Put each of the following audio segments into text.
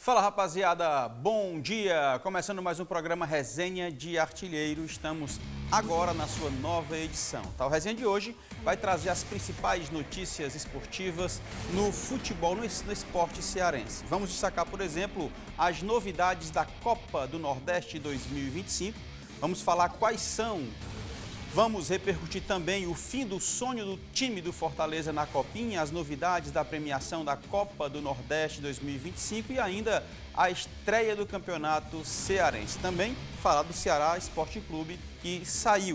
Fala, rapaziada, bom dia! Começando mais um programa Resenha de Artilheiro. Estamos agora na sua nova edição. O Resenha de hoje vai trazer as principais notícias esportivas no futebol, no esporte cearense. Vamos destacar, por exemplo, as novidades da Copa do Nordeste 2025. Vamos falar quais são. Vamos repercutir também o fim do sonho do time do Fortaleza na Copinha, as novidades da premiação da Copa do Nordeste 2025 e ainda a estreia do Campeonato Cearense. Também falar do Ceará Esporte Clube, que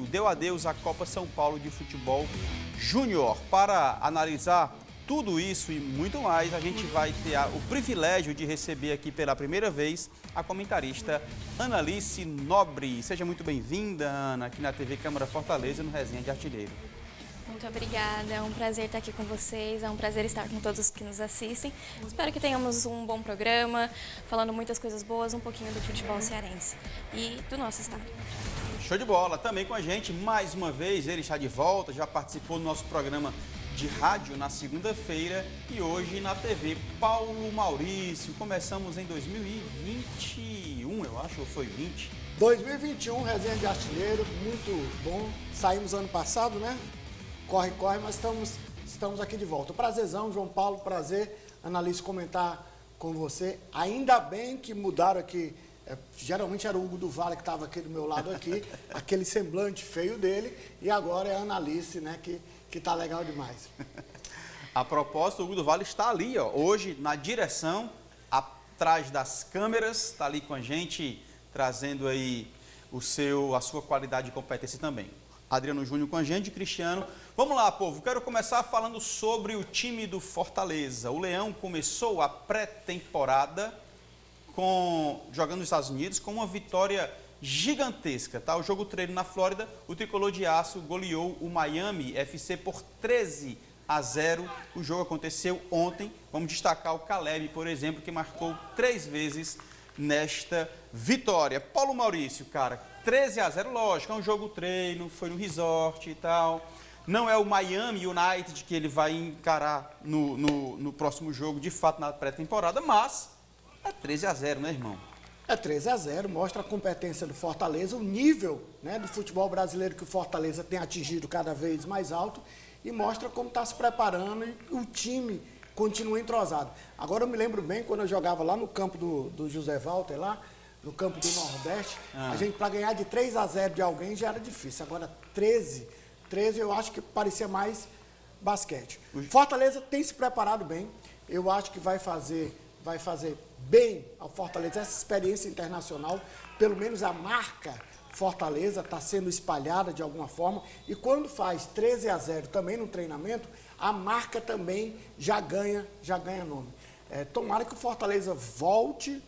deu adeus à Copa São Paulo de Futebol Júnior. Para analisar tudo isso e muito mais, a gente vai ter o privilégio de receber aqui pela primeira vez a comentarista Analice Nobre. Seja muito bem-vinda, Ana, aqui na TV Câmara Fortaleza, no Resenha de Artilheiro. Muito obrigada, é um prazer estar aqui com vocês, é um prazer estar com todos que nos assistem. Espero que tenhamos um bom programa, falando muitas coisas boas, um pouquinho do futebol cearense e do nosso estado. Show de bola! Também com a gente, mais uma vez, ele está de volta, já participou do nosso programa de rádio na segunda-feira e hoje na TV, Paulo Maurício. Começamos em 2021, eu acho, ou foi 20? 2021, Resenha de Artilheiro, muito bom. Saímos ano passado, né? Corre, mas estamos aqui de volta. Prazerzão, João Paulo, prazer, Analice, comentar com você. Ainda bem que mudaram aqui, geralmente era o Hugo do Vale que estava aqui do meu lado aqui, aquele semblante feio dele, e agora é a Analice, né, que tá legal demais. A propósito, o Hugo do Vale está ali, ó, hoje na direção, atrás das câmeras, está ali com a gente, trazendo aí a sua qualidade e competência também. Adriano Júnior com a gente, Cristiano. Vamos lá, povo, quero começar falando sobre o time do Fortaleza. O Leão começou a pré-temporada jogando nos Estados Unidos com uma vitória gigantesca, tá? O jogo treino na Flórida, o Tricolor de Aço goleou o Miami FC por 13-0. O jogo aconteceu ontem. Vamos destacar o Caleb, por exemplo, que marcou 3 vezes nesta vitória. Paulo Maurício, cara, 13-0, lógico, é um jogo treino, foi no resort e tal. Não é o Miami United que ele vai encarar no próximo jogo, de fato, na pré-temporada, mas é 13-0, né, irmão? É 13-0, mostra a competência do Fortaleza, o nível, né, do futebol brasileiro que o Fortaleza tem atingido cada vez mais alto e mostra como está se preparando e o time continua entrosado. Agora eu me lembro bem quando eu jogava lá no campo do José Walter, lá no campo do Nordeste, a gente para ganhar de 3-0 de alguém já era difícil. Agora 13 eu acho que parecia mais basquete. Fortaleza tem se preparado bem, eu acho que vai fazer bem ao Fortaleza essa experiência internacional, pelo menos a marca Fortaleza está sendo espalhada de alguma forma, e quando faz 13-0 também no treinamento, a marca também já ganha nome. Tomara que o Fortaleza volte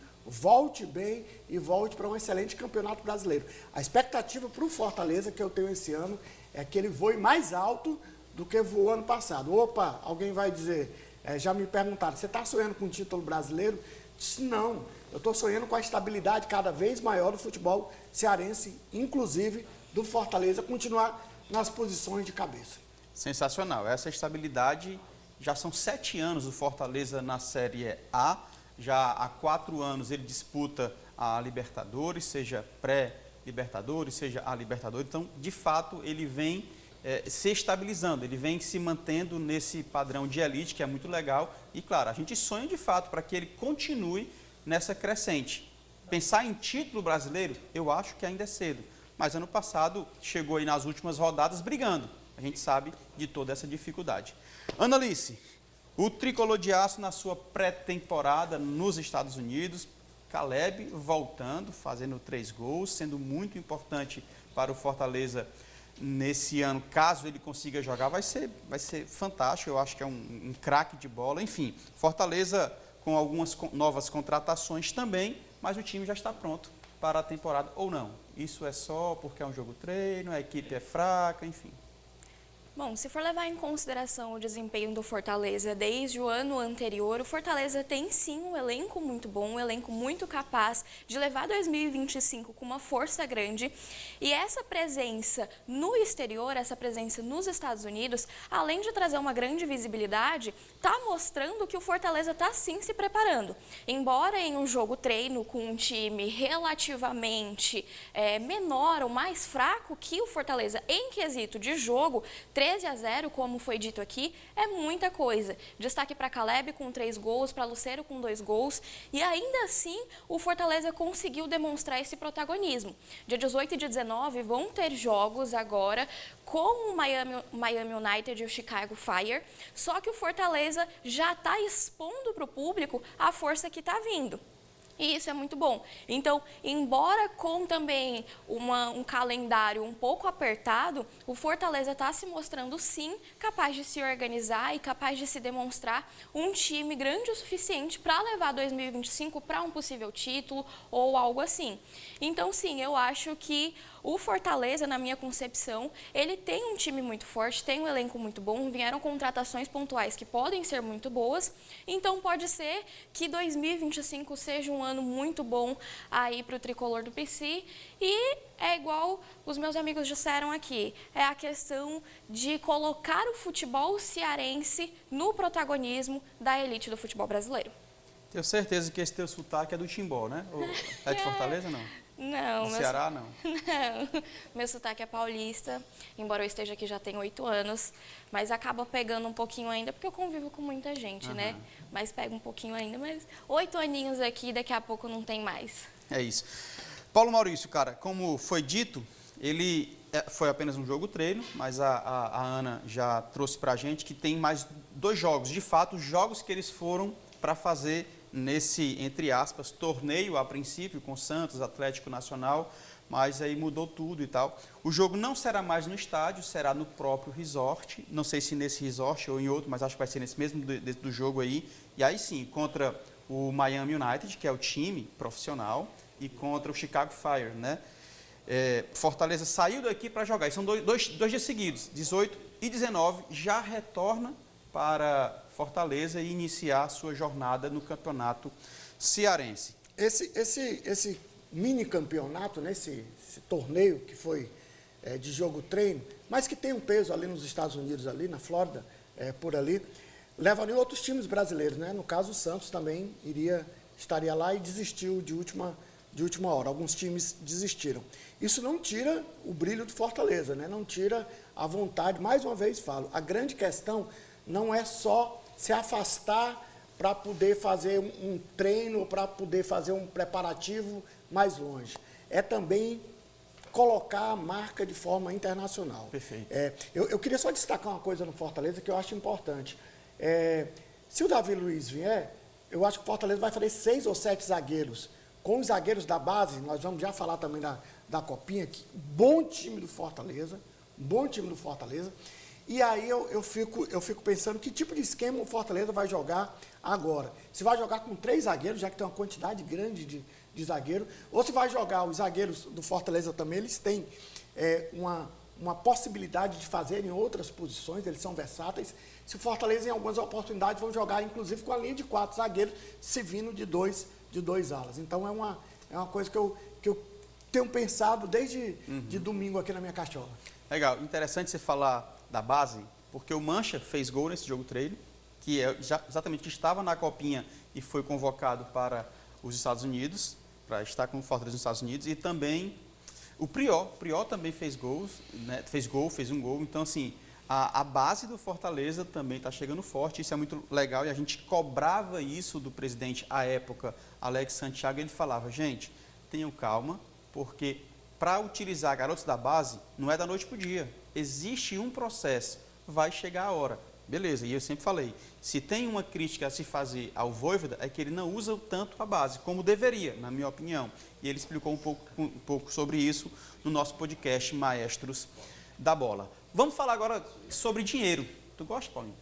bem e volte para um excelente campeonato brasileiro. A expectativa para o Fortaleza que eu tenho esse ano é que ele voe mais alto do que voou ano passado. Opa, alguém vai dizer... já me perguntaram, você está sonhando com um título brasileiro? Disse, não, eu estou sonhando com a estabilidade cada vez maior do futebol cearense, inclusive do Fortaleza, continuar nas posições de cabeça. Sensacional, essa estabilidade, já são 7 anos do Fortaleza na Série A, já há 4 anos ele disputa a Libertadores, seja pré-Libertadores, seja a Libertadores, então de fato ele vem se estabilizando, ele vem se mantendo nesse padrão de elite, que é muito legal. E, claro, a gente sonha de fato para que ele continue nessa crescente. Pensar em título brasileiro, eu acho que ainda é cedo. Mas ano passado chegou aí nas últimas rodadas brigando. A gente sabe de toda essa dificuldade. Analice, o Tricolor de Aço na sua pré-temporada nos Estados Unidos, Caleb voltando, fazendo 3 gols, sendo muito importante para o Fortaleza nesse ano, caso ele consiga jogar, vai ser fantástico. Eu acho que é um craque de bola. Enfim, Fortaleza com algumas novas contratações também, mas o time já está pronto para a temporada, ou não? Isso é só porque é um jogo treino, a equipe é fraca, enfim. Bom, se for levar em consideração o desempenho do Fortaleza desde o ano anterior, o Fortaleza tem sim um elenco muito bom, um elenco muito capaz de levar 2025 com uma força grande. E essa presença no exterior, essa presença nos Estados Unidos, além de trazer uma grande visibilidade, está mostrando que o Fortaleza está sim se preparando. Embora em um jogo treino com um time relativamente menor ou mais fraco que o Fortaleza em quesito de jogo, 13-0, como foi dito aqui, é muita coisa. Destaque para Caleb com 3 gols, para Lucero com 2 gols. E ainda assim, o Fortaleza conseguiu demonstrar esse protagonismo. Dia 18 e dia 19 vão ter jogos agora com o Miami United e o Chicago Fire. Só que o Fortaleza já está expondo para o público a força que está vindo. E isso é muito bom. Então, embora com também um calendário um pouco apertado, o Fortaleza está se mostrando, sim, capaz de se organizar e capaz de se demonstrar um time grande o suficiente para levar 2025 para um possível título ou algo assim. Então, sim, eu acho que o Fortaleza, na minha concepção, ele tem um time muito forte, tem um elenco muito bom, vieram contratações pontuais que podem ser muito boas, então pode ser que 2025 seja um ano muito bom aí para o tricolor do PC e é igual os meus amigos disseram aqui, é a questão de colocar o futebol cearense no protagonismo da elite do futebol brasileiro. Tenho certeza que esse teu sotaque é do Timbó, né? Ou é de Fortaleza, não? Não. Do Ceará, não? Não. Meu sotaque é paulista, embora eu esteja aqui já tem 8 anos, mas acaba pegando um pouquinho ainda, porque eu convivo com muita gente, né? Mas pega um pouquinho ainda, mas 8 aninhos aqui, daqui a pouco não tem mais. É isso. Paulo Maurício, cara, como foi dito, ele foi apenas um jogo treino, mas a Ana já trouxe pra gente que tem mais 2 jogos, de fato, jogos que eles foram para fazer nesse, entre aspas, torneio a princípio com Santos, Atlético Nacional, mas aí mudou tudo e tal. O jogo não será mais no estádio, será no próprio resort, não sei se nesse resort ou em outro, mas acho que vai ser nesse mesmo do jogo aí, e aí sim, contra o Miami United, que é o time profissional, e contra o Chicago Fire, né? Fortaleza saiu daqui para jogar, e são dois dias seguidos, 18 e 19, já retorna para Fortaleza e iniciar a sua jornada no campeonato cearense. Esse mini campeonato, né, esse torneio que foi de jogo-treino, mas que tem um peso ali nos Estados Unidos, ali na Flórida, por ali, levaria outros times brasileiros, né? No caso, o Santos também estaria lá e desistiu de última hora. Alguns times desistiram. Isso não tira o brilho do Fortaleza, né? Não tira a vontade. Mais uma vez falo, a grande questão não é só se afastar para poder fazer um treino, para poder fazer um preparativo mais longe. É também colocar a marca de forma internacional. Perfeito. Eu queria só destacar uma coisa no Fortaleza que eu acho importante. Se o Davi Luiz vier, eu acho que o Fortaleza vai fazer 6 ou 7 zagueiros. Com os zagueiros da base, nós vamos já falar também da Copinha, que bom time do Fortaleza, E aí eu fico pensando que tipo de esquema o Fortaleza vai jogar agora. Se vai jogar com 3 zagueiros, já que tem uma quantidade grande de zagueiros, ou se vai jogar os zagueiros do Fortaleza também, eles têm uma possibilidade de fazerem outras posições, eles são versáteis. Se o Fortaleza, em algumas oportunidades, vão jogar, inclusive, com a linha de 4 zagueiros, se vindo de dois alas. Então, é uma coisa que eu tenho pensado desde de domingo aqui na minha cachola. Legal, interessante você falar da base, porque o Mancha fez gol nesse jogo treino, que exatamente estava na Copinha e foi convocado para os Estados Unidos, para estar com o Fortaleza nos Estados Unidos, e também o Prior também fez gols, né? Fez um gol, então assim, a base do Fortaleza também está chegando forte, isso é muito legal, e a gente cobrava isso do presidente à época, Alex Santiago, ele falava, gente, tenham calma, porque para utilizar garotos da base, não é da noite para o dia. Existe um processo, vai chegar a hora. Beleza, e eu sempre falei, se tem uma crítica a se fazer ao Vojvoda, é que ele não usa tanto a base, como deveria, na minha opinião. E ele explicou um pouco sobre isso no nosso podcast Maestros da Bola. Vamos falar agora sobre dinheiro. Tu gosta, Paulinho?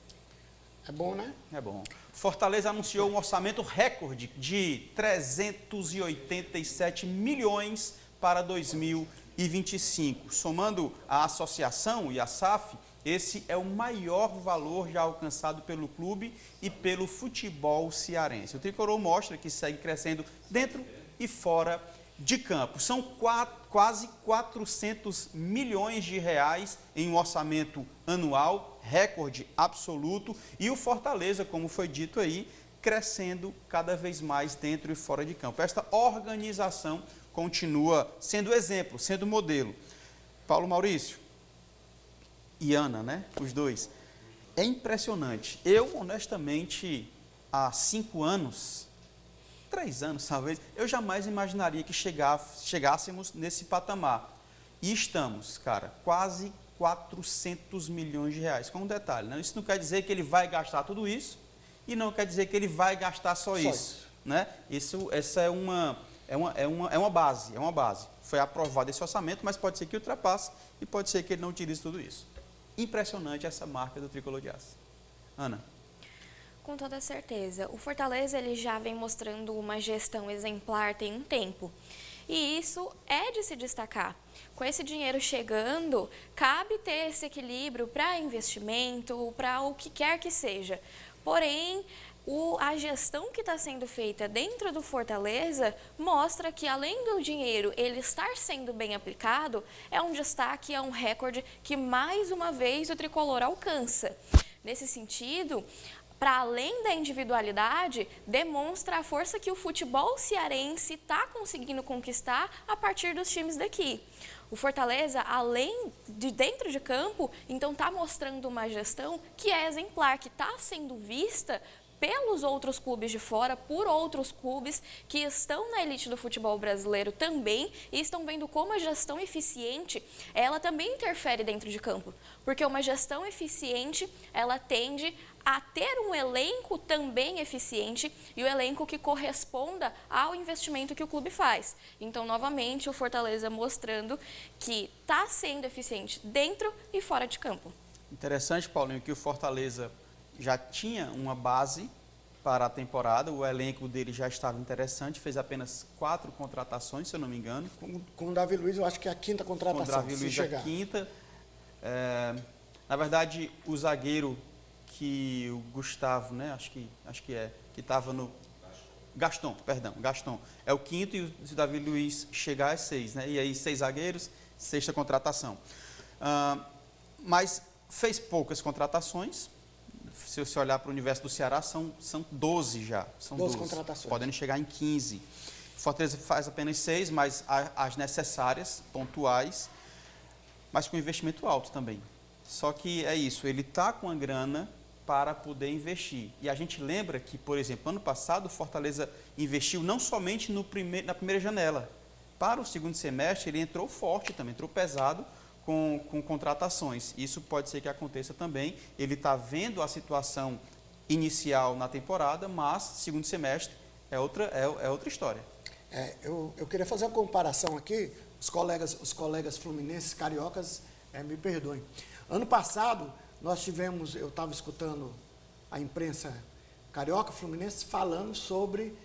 É bom, né? É bom. Fortaleza anunciou um orçamento recorde de 387 milhões para 2025. Somando a associação e a SAF, Esse é o maior valor já alcançado pelo clube e pelo futebol cearense. O Tricolor mostra que segue crescendo dentro e fora de campo. São quase 400 milhões de reais em um orçamento anual, recorde absoluto, e o Fortaleza, como foi dito aí, crescendo cada vez mais dentro e fora de campo. Esta organização continua sendo exemplo, sendo modelo. Paulo Maurício e Ana, né? Os dois. É impressionante. Eu, honestamente, há 5 anos, 3 anos talvez, eu jamais imaginaria que chegássemos nesse patamar. E estamos, cara, quase 400 milhões de reais. Com um detalhe, né? Isso não quer dizer que ele vai gastar tudo isso e não quer dizer que ele vai gastar só isso. Né? Essa é uma base, Foi aprovado esse orçamento, mas pode ser que ultrapasse e pode ser que ele não utilize tudo isso. Impressionante essa marca do Tricolor de Aço. Ana? Com toda certeza. O Fortaleza ele já vem mostrando uma gestão exemplar tem um tempo. E isso é de se destacar. Com esse dinheiro chegando, cabe ter esse equilíbrio para investimento, para o que quer que seja. Porém, a gestão que está sendo feita dentro do Fortaleza mostra que, além do dinheiro ele estar sendo bem aplicado, é um destaque, é um recorde que, mais uma vez, o Tricolor alcança. Nesse sentido, para além da individualidade, demonstra a força que o futebol cearense está conseguindo conquistar a partir dos times daqui. O Fortaleza, além de dentro de campo, então está mostrando uma gestão que é exemplar, que está sendo vista pelos outros clubes de fora, por outros clubes que estão na elite do futebol brasileiro também e estão vendo como a gestão eficiente, ela também interfere dentro de campo. Porque uma gestão eficiente, ela tende a ter um elenco também eficiente e o elenco que corresponda ao investimento que o clube faz. Então, novamente, o Fortaleza mostrando que está sendo eficiente dentro e fora de campo. Interessante, Paulinho, que o Fortaleza já tinha uma base para a temporada, o elenco dele já estava interessante, fez apenas 4 contratações, se eu não me engano. Com o Davi Luiz, eu acho que é a 5ª contratação. Com o Davi Luiz, a 5ª. Na verdade, o zagueiro que o Gustavo, né, acho que estava no... Gaston, é o 5º e o Davi Luiz chegar às 6, né? E aí 6 zagueiros, 6ª contratação. Mas fez poucas contratações. Se você olhar para o universo do Ceará, são 12 já. São 12 contratações. Podendo chegar em 15. Fortaleza faz apenas 6, mas as necessárias, pontuais, mas com investimento alto também. Só que é isso, ele está com a grana para poder investir. E a gente lembra que, por exemplo, ano passado o Fortaleza investiu não somente na primeira janela. Para o segundo semestre ele entrou forte também, entrou pesado com contratações. Isso pode ser que aconteça também. Ele está vendo a situação inicial na temporada, mas segundo semestre é outra história. Eu queria fazer uma comparação aqui, os colegas fluminenses, cariocas, me perdoem. Ano passado, nós tivemos, eu estava escutando a imprensa carioca, fluminense, falando sobre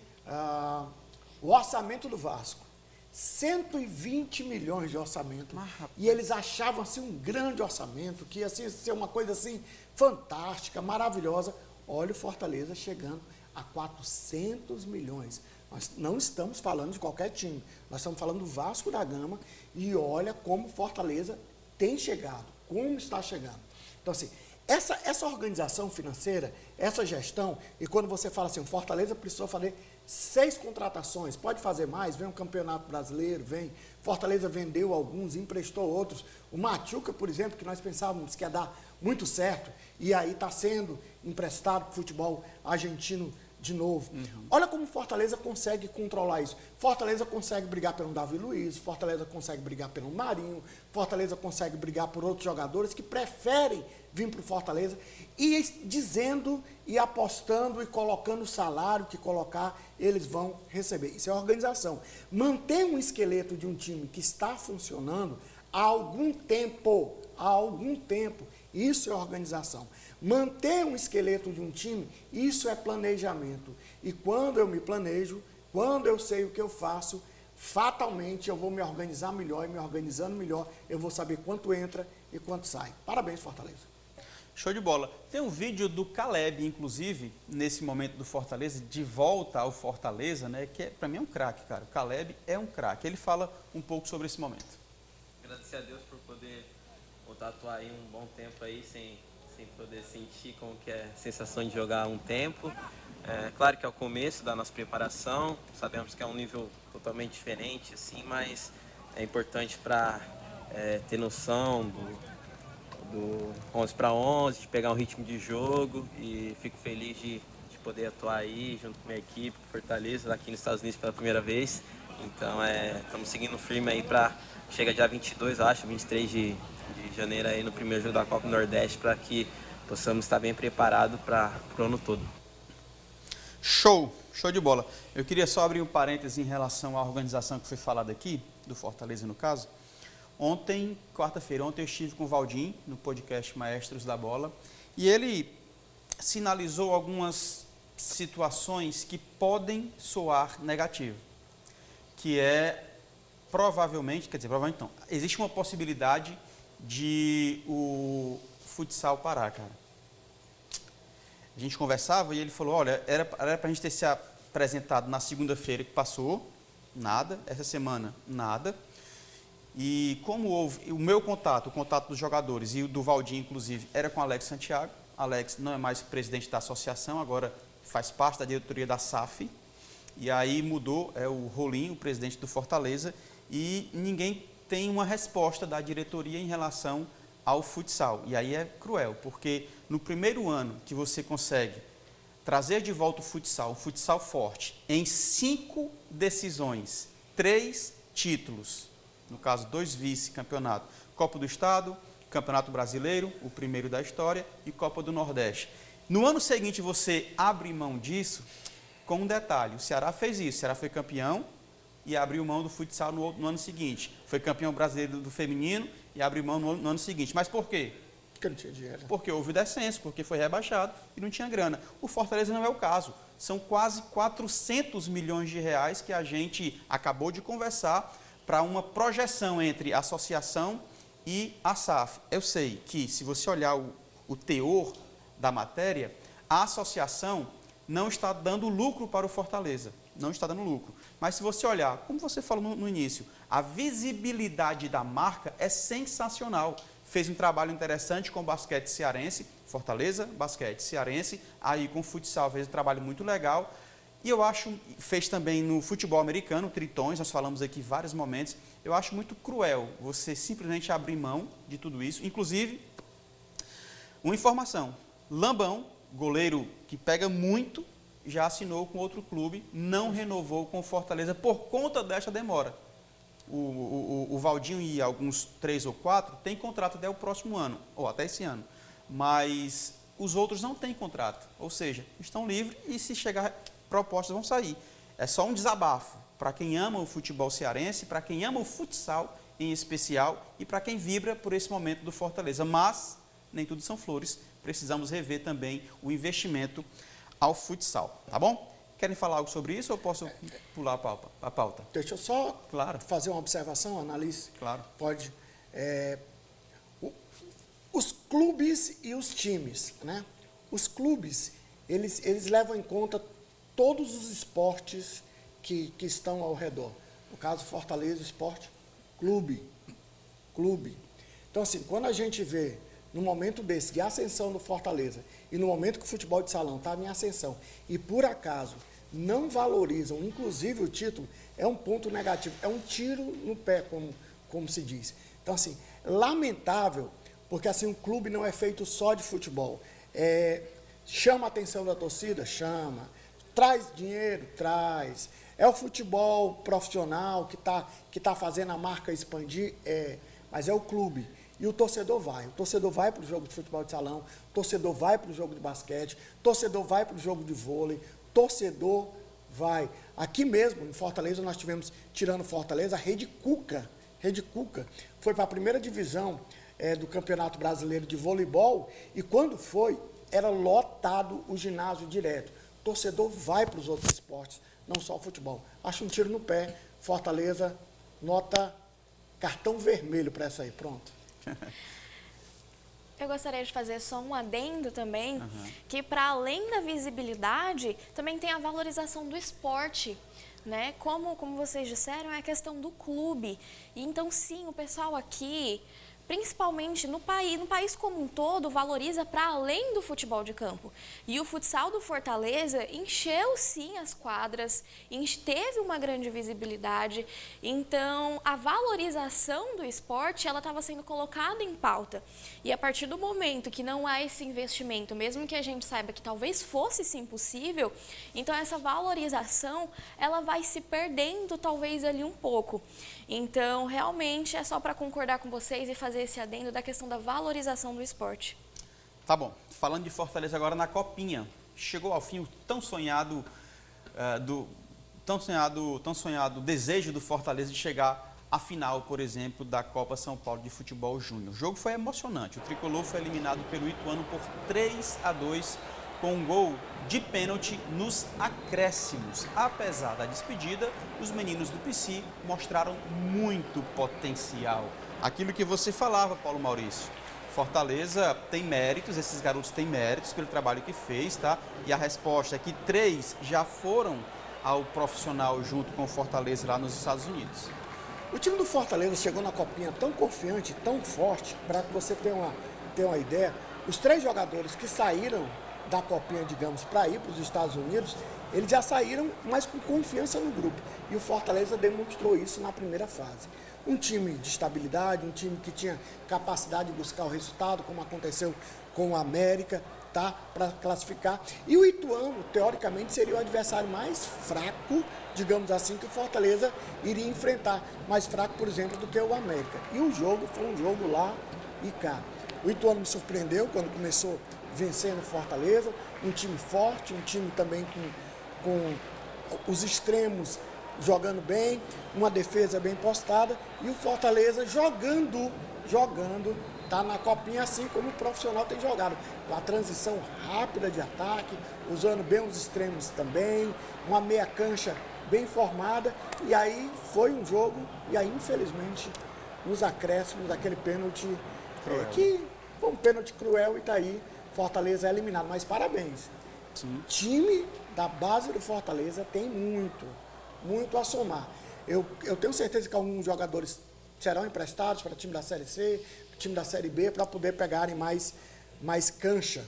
o orçamento do Vasco. 120 milhões de orçamento. E eles achavam assim um grande orçamento, que ia ser uma coisa assim fantástica, maravilhosa. Olha o Fortaleza chegando a 400 milhões. Nós não estamos falando de qualquer time, nós estamos falando do Vasco da Gama e olha como o Fortaleza tem chegado, como está chegando. Então, assim, essa organização financeira, essa gestão, e quando você fala assim, o Fortaleza precisou fazer 6 contratações, pode fazer mais, vem um campeonato brasileiro, vem, Fortaleza vendeu alguns, emprestou outros, o Machuca, por exemplo, que nós pensávamos que ia dar muito certo, e aí está sendo emprestado para o futebol argentino de novo. Olha como Fortaleza consegue controlar isso. Fortaleza consegue brigar pelo Davi Luiz, Fortaleza consegue brigar pelo Marinho, Fortaleza consegue brigar por outros jogadores que preferem vir para o Fortaleza e dizendo e apostando e colocando o salário que colocar, eles vão receber. Isso é organização. Manter um esqueleto de um time que está funcionando há algum tempo, isso é organização. Manter um esqueleto de um time, isso é planejamento. E quando eu me planejo, quando eu sei o que eu faço, fatalmente eu vou me organizar melhor, e me organizando melhor, eu vou saber quanto entra e quanto sai. Parabéns, Fortaleza. Show de bola. Tem um vídeo do Caleb, inclusive, nesse momento do Fortaleza, de volta ao Fortaleza, né? Que para mim é um craque, cara. O Caleb é um craque. Ele fala um pouco sobre esse momento. Agradecer a Deus por poder voltar a atuar aí um bom tempo aí, sem poder sentir como que é a sensação de jogar um tempo. Claro que é o começo da nossa preparação, sabemos que é um nível totalmente diferente, assim, mas é importante para ter noção do 11 para 11, de pegar um ritmo de jogo, e fico feliz de poder atuar aí junto com a minha equipe, Fortaleza, aqui nos Estados Unidos pela primeira vez. Então estamos seguindo firme aí para chega dia 22, acho, 23 de janeiro aí no primeiro jogo da Copa do Nordeste, para que possamos estar bem preparados para o ano todo. Show de bola. Eu queria só abrir um parêntese em relação à organização que foi falada aqui, do Fortaleza no caso. Ontem, quarta-feira, eu estive com o Valdim no podcast Maestros da Bola e ele sinalizou algumas situações que podem soar negativo, que provavelmente não, existe uma possibilidade de o futsal parar, cara. A gente conversava e ele falou, olha, era para a gente ter se apresentado na segunda-feira que passou, nada, essa semana, nada. E como houve, o contato dos jogadores e o do Valdir, inclusive, era com Alex Santiago. Alex não é mais presidente da associação, agora faz parte da diretoria da SAF. E aí mudou, é o Rolim, o presidente do Fortaleza, e ninguém tem uma resposta da diretoria em relação ao futsal. E aí é cruel, porque no primeiro ano que você consegue trazer de volta o futsal, um futsal forte, em 5 decisões, 3 títulos, no caso 2 vice-campeonatos, Copa do Estado, Campeonato Brasileiro, o primeiro da história, e Copa do Nordeste. No ano seguinte você abre mão disso, com um detalhe, o Ceará fez isso, o Ceará foi campeão e abriu mão do futsal no ano seguinte. Foi campeão brasileiro do feminino e abriu mão no ano seguinte. Mas por quê? Porque não tinha dinheiro. Porque houve descenso, porque foi rebaixado e não tinha grana. O Fortaleza não é o caso. São quase 400 milhões de reais que a gente acabou de conversar para uma projeção entre a associação e a SAF. Eu sei que, se você olhar o teor da matéria, a associação não está dando lucro para o Fortaleza. Não está dando lucro. Mas se você olhar, como você falou no início, a visibilidade da marca é sensacional. Fez um trabalho interessante com o basquete cearense, Fortaleza, basquete cearense, aí com o futsal fez um trabalho muito legal. E eu acho, fez também no futebol americano, Tritões, nós falamos aqui vários momentos. Eu acho muito cruel você simplesmente abrir mão de tudo isso. Inclusive, uma informação, Lambão, goleiro que pega muito, já assinou com outro clube, não renovou com o Fortaleza por conta desta demora. O Valdinho e alguns 3 ou 4 têm contrato até o próximo ano, ou até esse ano. Mas os outros não têm contrato, ou seja, estão livres e se chegar propostas vão sair. É só um desabafo para quem ama o futebol cearense, para quem ama o futsal em especial e para quem vibra por esse momento do Fortaleza. Mas nem tudo são flores, precisamos rever também o investimento ao futsal, tá bom? Querem falar algo sobre isso ou posso pular a pauta? Deixa eu só fazer uma observação, Annalise. Claro. Pode. Os clubes e os times, né? Os clubes, eles levam em conta todos os esportes que estão ao redor. No caso, Fortaleza Esporte Clube. Então, assim, quando a gente vê, no momento desse, de ascensão do Fortaleza, e no momento que o futebol de salão estava em ascensão, e por acaso não valorizam, inclusive o título, é um ponto negativo, é um tiro no pé, como se diz. Então, assim, lamentável, porque assim, um clube não é feito só de futebol. Chama a atenção da torcida? Chama. Traz dinheiro? Traz. É o futebol profissional que tá fazendo a marca expandir? Mas é o clube. E o torcedor vai. O torcedor vai para o jogo de futebol de salão, o torcedor vai para o jogo de basquete, o torcedor vai para o jogo de vôlei, torcedor vai. Aqui mesmo, em Fortaleza, nós tivemos, tirando Fortaleza, a Rede Cuca. Rede Cuca foi para a primeira divisão do Campeonato Brasileiro de Voleibol e quando foi, era lotado o ginásio direto. O torcedor vai para os outros esportes, não só o futebol. Acho um tiro no pé. Fortaleza, nota cartão vermelho para essa aí. Pronto. Eu gostaria de fazer só um adendo também, que para além da visibilidade, também tem a valorização do esporte. Né? Como vocês disseram, é a questão do clube. E então, sim, o pessoal aqui, principalmente no país como um todo, valoriza para além do futebol de campo. E o futsal do Fortaleza encheu, sim, as quadras, teve uma grande visibilidade. Então, a valorização do esporte, ela estava sendo colocada em pauta. E a partir do momento que não há esse investimento, mesmo que a gente saiba que talvez fosse sim possível, então essa valorização, ela vai se perdendo talvez ali um pouco. Então, realmente, é só para concordar com vocês e fazer esse adendo da questão da valorização do esporte. Tá bom. Falando de Fortaleza agora na Copinha. Chegou ao fim o tão sonhado desejo do Fortaleza de chegar à final, por exemplo, da Copa São Paulo de Futebol Júnior. O jogo foi emocionante. O tricolor foi eliminado pelo Ituano por 3-2 com um gol de pênalti nos acréscimos. Apesar da despedida, os meninos do PC mostraram muito potencial. Aquilo que você falava, Paulo Maurício. Fortaleza tem méritos, esses garotos têm méritos pelo trabalho que fez, tá? E a resposta é que 3 já foram ao profissional junto com o Fortaleza lá nos Estados Unidos. O time do Fortaleza chegou na Copinha tão confiante, tão forte, para que você tenha uma ideia, os 3 jogadores que saíram da Copinha, digamos, para ir para os Estados Unidos, eles já saíram, mas com confiança no grupo. E o Fortaleza demonstrou isso na primeira fase. Um time de estabilidade, um time que tinha capacidade de buscar o resultado, como aconteceu com o América, tá? Para classificar. E o Ituano, teoricamente, seria o adversário mais fraco, digamos assim, que o Fortaleza iria enfrentar. Mais fraco, por exemplo, do que o América. E o jogo foi um jogo lá e cá. O Ituano me surpreendeu quando começou vencendo o Fortaleza, um time forte, um time também com os extremos jogando bem, uma defesa bem postada e o Fortaleza jogando, tá na Copinha assim como o profissional tem jogado, com a transição rápida de ataque, usando bem os extremos também, uma meia cancha bem formada e aí foi um jogo e aí infelizmente nos acréscimos daquele pênalti que foi um pênalti cruel e tá aí Fortaleza é eliminado, mas parabéns. Sim. Time da base do Fortaleza tem muito a somar. Eu tenho certeza que alguns jogadores serão emprestados para o time da Série C, time da Série B, para poder pegarem mais cancha.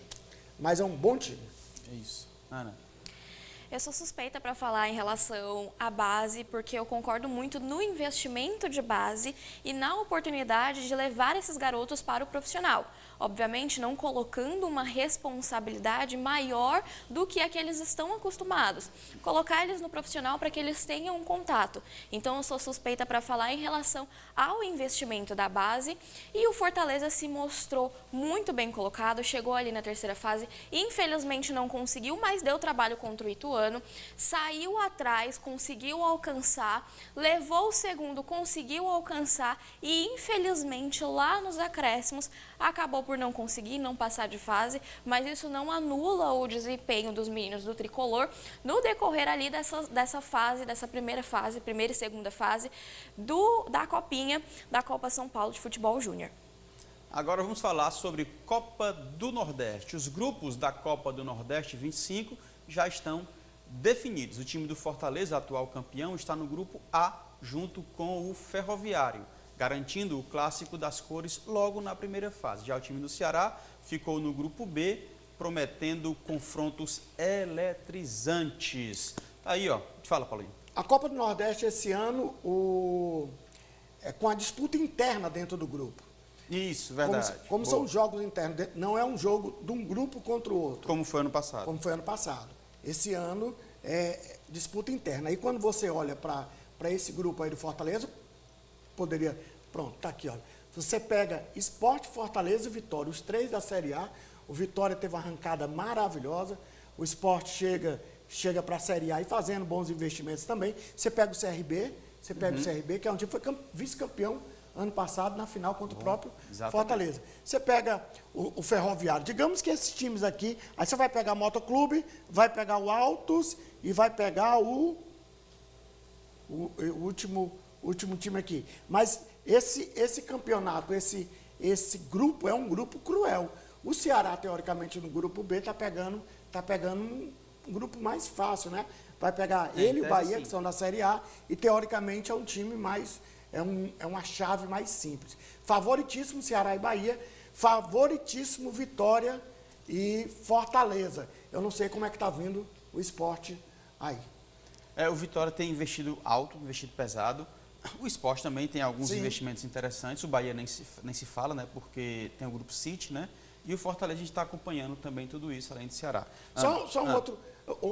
Mas é um bom time. É isso. Ana? Eu sou suspeita para falar em relação à base, porque eu concordo muito no investimento de base e na oportunidade de levar esses garotos para o profissional. Obviamente, não colocando uma responsabilidade maior do que a que eles estão acostumados. Colocar eles no profissional para que eles tenham um contato. Então, eu sou suspeita para falar em relação ao investimento da base. E o Fortaleza se mostrou muito bem colocado, chegou ali na terceira fase. Infelizmente, não conseguiu, mas deu trabalho contra o Ituano. Saiu atrás, conseguiu alcançar, levou o segundo, conseguiu alcançar e, infelizmente, lá nos acréscimos, acabou por não conseguir, não passar de fase, mas isso não anula o desempenho dos meninos do Tricolor no decorrer ali dessa fase, dessa primeira e segunda fase da Copinha, da Copa São Paulo de Futebol Júnior. Agora vamos falar sobre Copa do Nordeste. Os grupos da Copa do Nordeste 25 já estão definidos. O time do Fortaleza, atual campeão, está no grupo A, junto com o Ferroviário, garantindo o clássico das cores logo na primeira fase. Já o time do Ceará ficou no grupo B, prometendo confrontos eletrizantes. Aí, ó, fala, Paulinho. A Copa do Nordeste esse ano é com a disputa interna dentro do grupo. Isso, verdade. Como são jogos internos, não é um jogo de um grupo contra o outro. Como foi ano passado. Como foi ano passado. Esse ano é disputa interna. Aí quando você olha para esse grupo aí do Fortaleza, poderia... Pronto, tá aqui, olha. Se você pega Sport, Fortaleza e Vitória, os 3 da Série A, o Vitória teve uma arrancada maravilhosa, o Sport chega para a Série A e fazendo bons investimentos também. Você pega o CRB, que é um time que foi vice-campeão ano passado na final contra o próprio Fortaleza. Você pega o Ferroviário, digamos que esses times aqui, aí você vai pegar o Motoclube, vai pegar o Altos e vai pegar o último time aqui. Mas esse campeonato, esse esse grupo é um grupo cruel. O Ceará, teoricamente, no grupo B, está pegando um grupo mais fácil, né? Vai pegar ele e o Bahia, que são da Série A, e teoricamente é um time mais, é uma chave mais simples. Favoritíssimo Ceará e Bahia, favoritíssimo Vitória e Fortaleza. Eu não sei como é que está vindo o Sport aí. O Vitória tem investido alto, investido pesado. O Sport também tem alguns investimentos interessantes. O Bahia nem se fala, né? Porque tem o Grupo City, né? E o Fortaleza a gente está acompanhando também tudo isso, além do Ceará. Só um outro...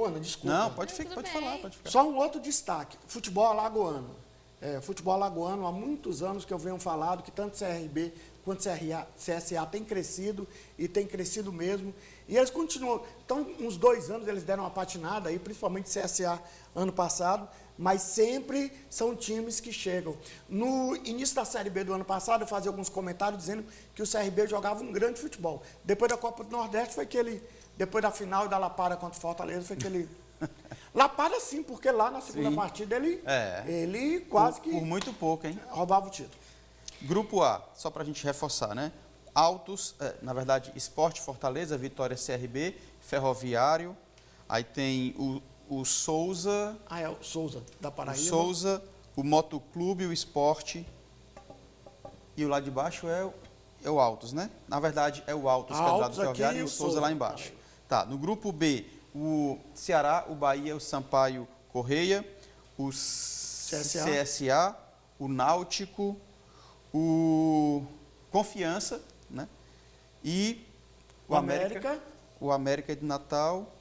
Ana, desculpa. Não, pode falar. Só um outro destaque. Futebol alagoano. Futebol alagoano, há muitos anos que eu venho falando que tanto CRB quanto CSA tem crescido e tem crescido mesmo. E eles continuam. Então, uns 2 anos eles deram uma patinada aí, principalmente CSA ano passado, mas sempre são times que chegam. No início da Série B do ano passado, eu fazia alguns comentários dizendo que o CRB jogava um grande futebol. Depois da Copa do Nordeste foi que ele, depois da final da Lapada contra o Fortaleza, foi que ele... Lapada sim, porque lá na segunda partida ele quase que... Por muito pouco, hein? Roubava o título. Grupo A, só para a gente reforçar, né? Altos, na verdade, Sport Fortaleza, Vitória CRB, Ferroviário, aí tem o Souza... o Souza, da Paraíba. O Souza, o Motoclube, o Sport, e o lá de baixo é o Altos, né? Na verdade, é o Altos, que é do lado do Ferroviário, e o Souza lá embaixo. Tá, no grupo B, o Ceará, o Bahia, o Sampaio Correia, o CSA, o Náutico, o Confiança, né? E o América. O América de Natal.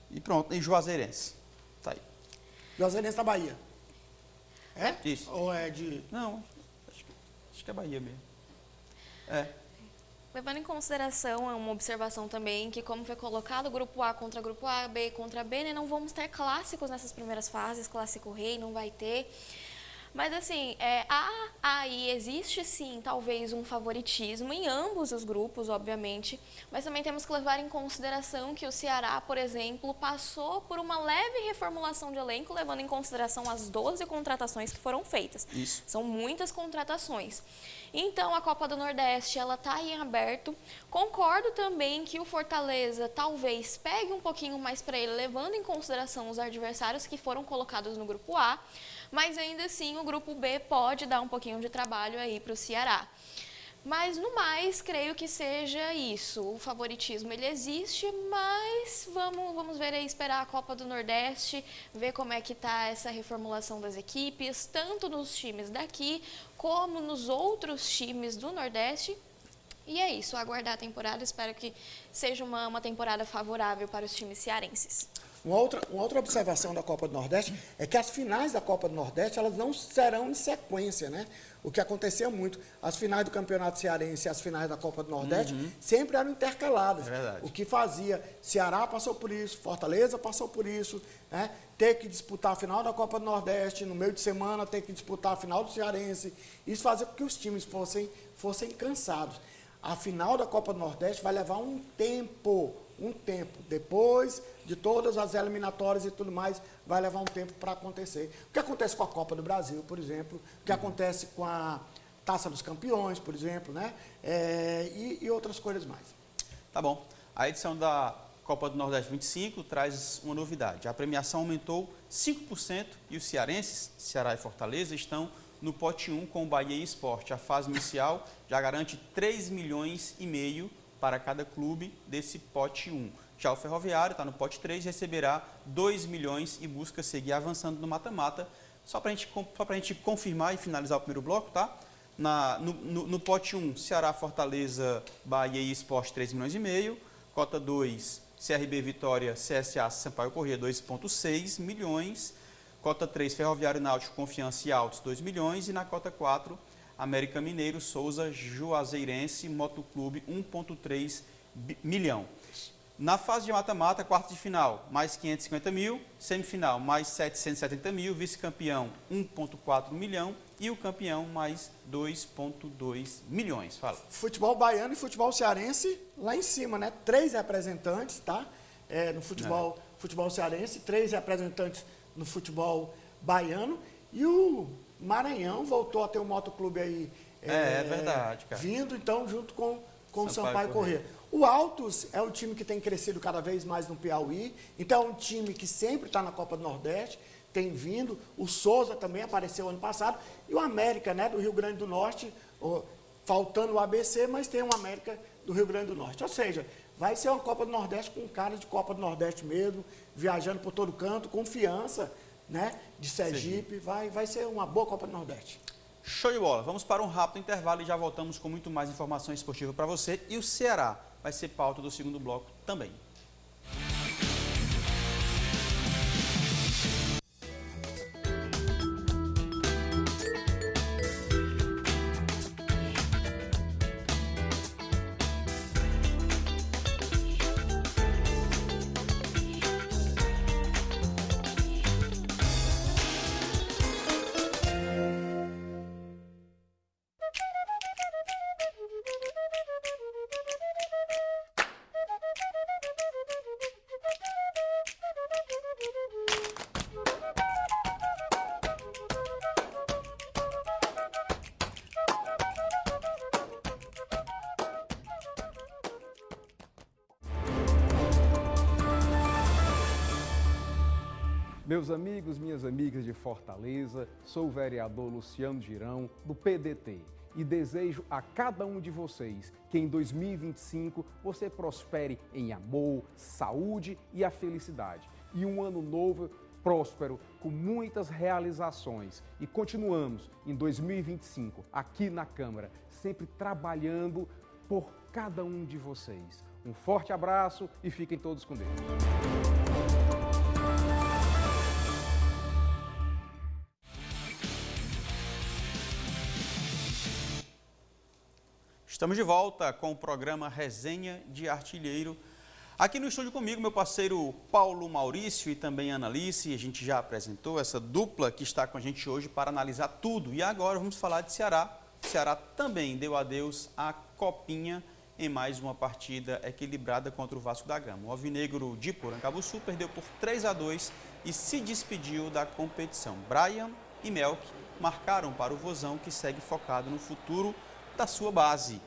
E pronto, e Juazeirense. Tá aí. Juazeirense da Bahia. É? Isso. Ou é de... Não, acho que é Bahia mesmo. Levando em consideração uma observação também, que como foi colocado, grupo A contra grupo A, B contra B, né, não vamos ter clássicos nessas primeiras fases, clássico rei, não vai ter. Mas assim, aí existe sim, talvez um favoritismo em ambos os grupos, obviamente, mas também temos que levar em consideração que o Ceará, por exemplo, passou por uma leve reformulação de elenco, levando em consideração as 12 contratações que foram feitas. Isso. São muitas contratações. Então, a Copa do Nordeste, ela está em aberto. Concordo também que o Fortaleza talvez pegue um pouquinho mais para ele, levando em consideração os adversários que foram colocados no grupo A, mas ainda assim o grupo B pode dar um pouquinho de trabalho aí para o Ceará. Mas, no mais, creio que seja isso. O favoritismo, ele existe, mas vamos ver aí, esperar a Copa do Nordeste, ver como é que está essa reformulação das equipes, tanto nos times daqui, como nos outros times do Nordeste. E é isso, aguardar a temporada, espero que seja uma temporada favorável para os times cearenses. Uma outra observação da Copa do Nordeste é que as finais da Copa do Nordeste, elas não serão em sequência, né? O que acontecia muito, as finais do Campeonato Cearense e as finais da Copa do Nordeste sempre eram intercaladas. É verdade. O que fazia, Ceará passou por isso, Fortaleza passou por isso, né? Ter que disputar a final da Copa do Nordeste, no meio de semana ter que disputar a final do Cearense. Isso fazia com que os times fossem cansados. A final da Copa do Nordeste vai levar um tempo. Depois de todas as eliminatórias e tudo mais, vai levar um tempo para acontecer. O que acontece com a Copa do Brasil, por exemplo, o que acontece com a Taça dos Campeões, por exemplo, né? E outras coisas mais. Tá bom. A edição da Copa do Nordeste 25 traz uma novidade. A premiação aumentou 5% e os cearenses, Ceará e Fortaleza, estão no pote 1 com o Bahia e Sport. A fase inicial já garante 3,5 milhões para cada clube desse pote 1. Já o Ferroviário está no pote 3 e receberá 2 milhões e busca seguir avançando no mata-mata. Só para a gente confirmar e finalizar o primeiro bloco, tá? No pote 1, Ceará, Fortaleza, Bahia e Sport, 3,5 milhões. Cota 2, CRB, Vitória, CSA, Sampaio Corrêa, 2,6 milhões. Cota 3, Ferroviário, Náutico, Confiança e Altos, 2 milhões. E na cota 4, América Mineiro, Souza, Juazeirense, Motoclube, 1,3 milhão. Na fase de mata-mata, quarto de final, mais 550 mil, semifinal, mais 770 mil, vice-campeão, 1,4 milhão e o campeão, mais 2,2 milhões. Fala. Futebol baiano e futebol cearense lá em cima, né? 3 representantes, tá? No futebol cearense, 3 representantes no futebol baiano e o Maranhão voltou a ter um motoclube aí É verdade, cara. Vindo, então, junto com o Sampaio Corrêa. O Altos é um time que tem crescido cada vez mais no Piauí, então é um time que sempre está na Copa do Nordeste, tem vindo. O Souza também apareceu ano passado, e o América, né, do Rio Grande do Norte, faltando o ABC, mas tem o América do Rio Grande do Norte. Ou seja, vai ser uma Copa do Nordeste com cara de Copa do Nordeste mesmo, viajando por todo canto, confiança, né, de Sergipe. Vai ser uma boa Copa do Nordeste. Show de bola. Vamos para um rápido intervalo e já voltamos com muito mais informação esportiva para você. E o Ceará vai ser pauta do segundo bloco também. Meus amigos, minhas amigas de Fortaleza, sou o vereador Luciano Girão, do PDT, e desejo a cada um de vocês que em 2025 você prospere em amor, saúde e a felicidade. E um ano novo próspero, com muitas realizações. E continuamos em 2025, aqui na Câmara, sempre trabalhando por cada um de vocês. Um forte abraço e fiquem todos com Deus. Estamos de volta com o programa Resenha de Artilheiro. Aqui no estúdio comigo, meu parceiro Paulo Maurício e também Ana Alice. A gente já apresentou essa dupla que está com a gente hoje para analisar tudo. E agora vamos falar de Ceará. O Ceará também deu adeus à Copinha em mais uma partida equilibrada contra o Vasco da Gama. O alvinegro de Porancabuçu perdeu por 3-2 e se despediu da competição. Brian e Melk marcaram para o Vozão, que segue focado no futuro da sua base.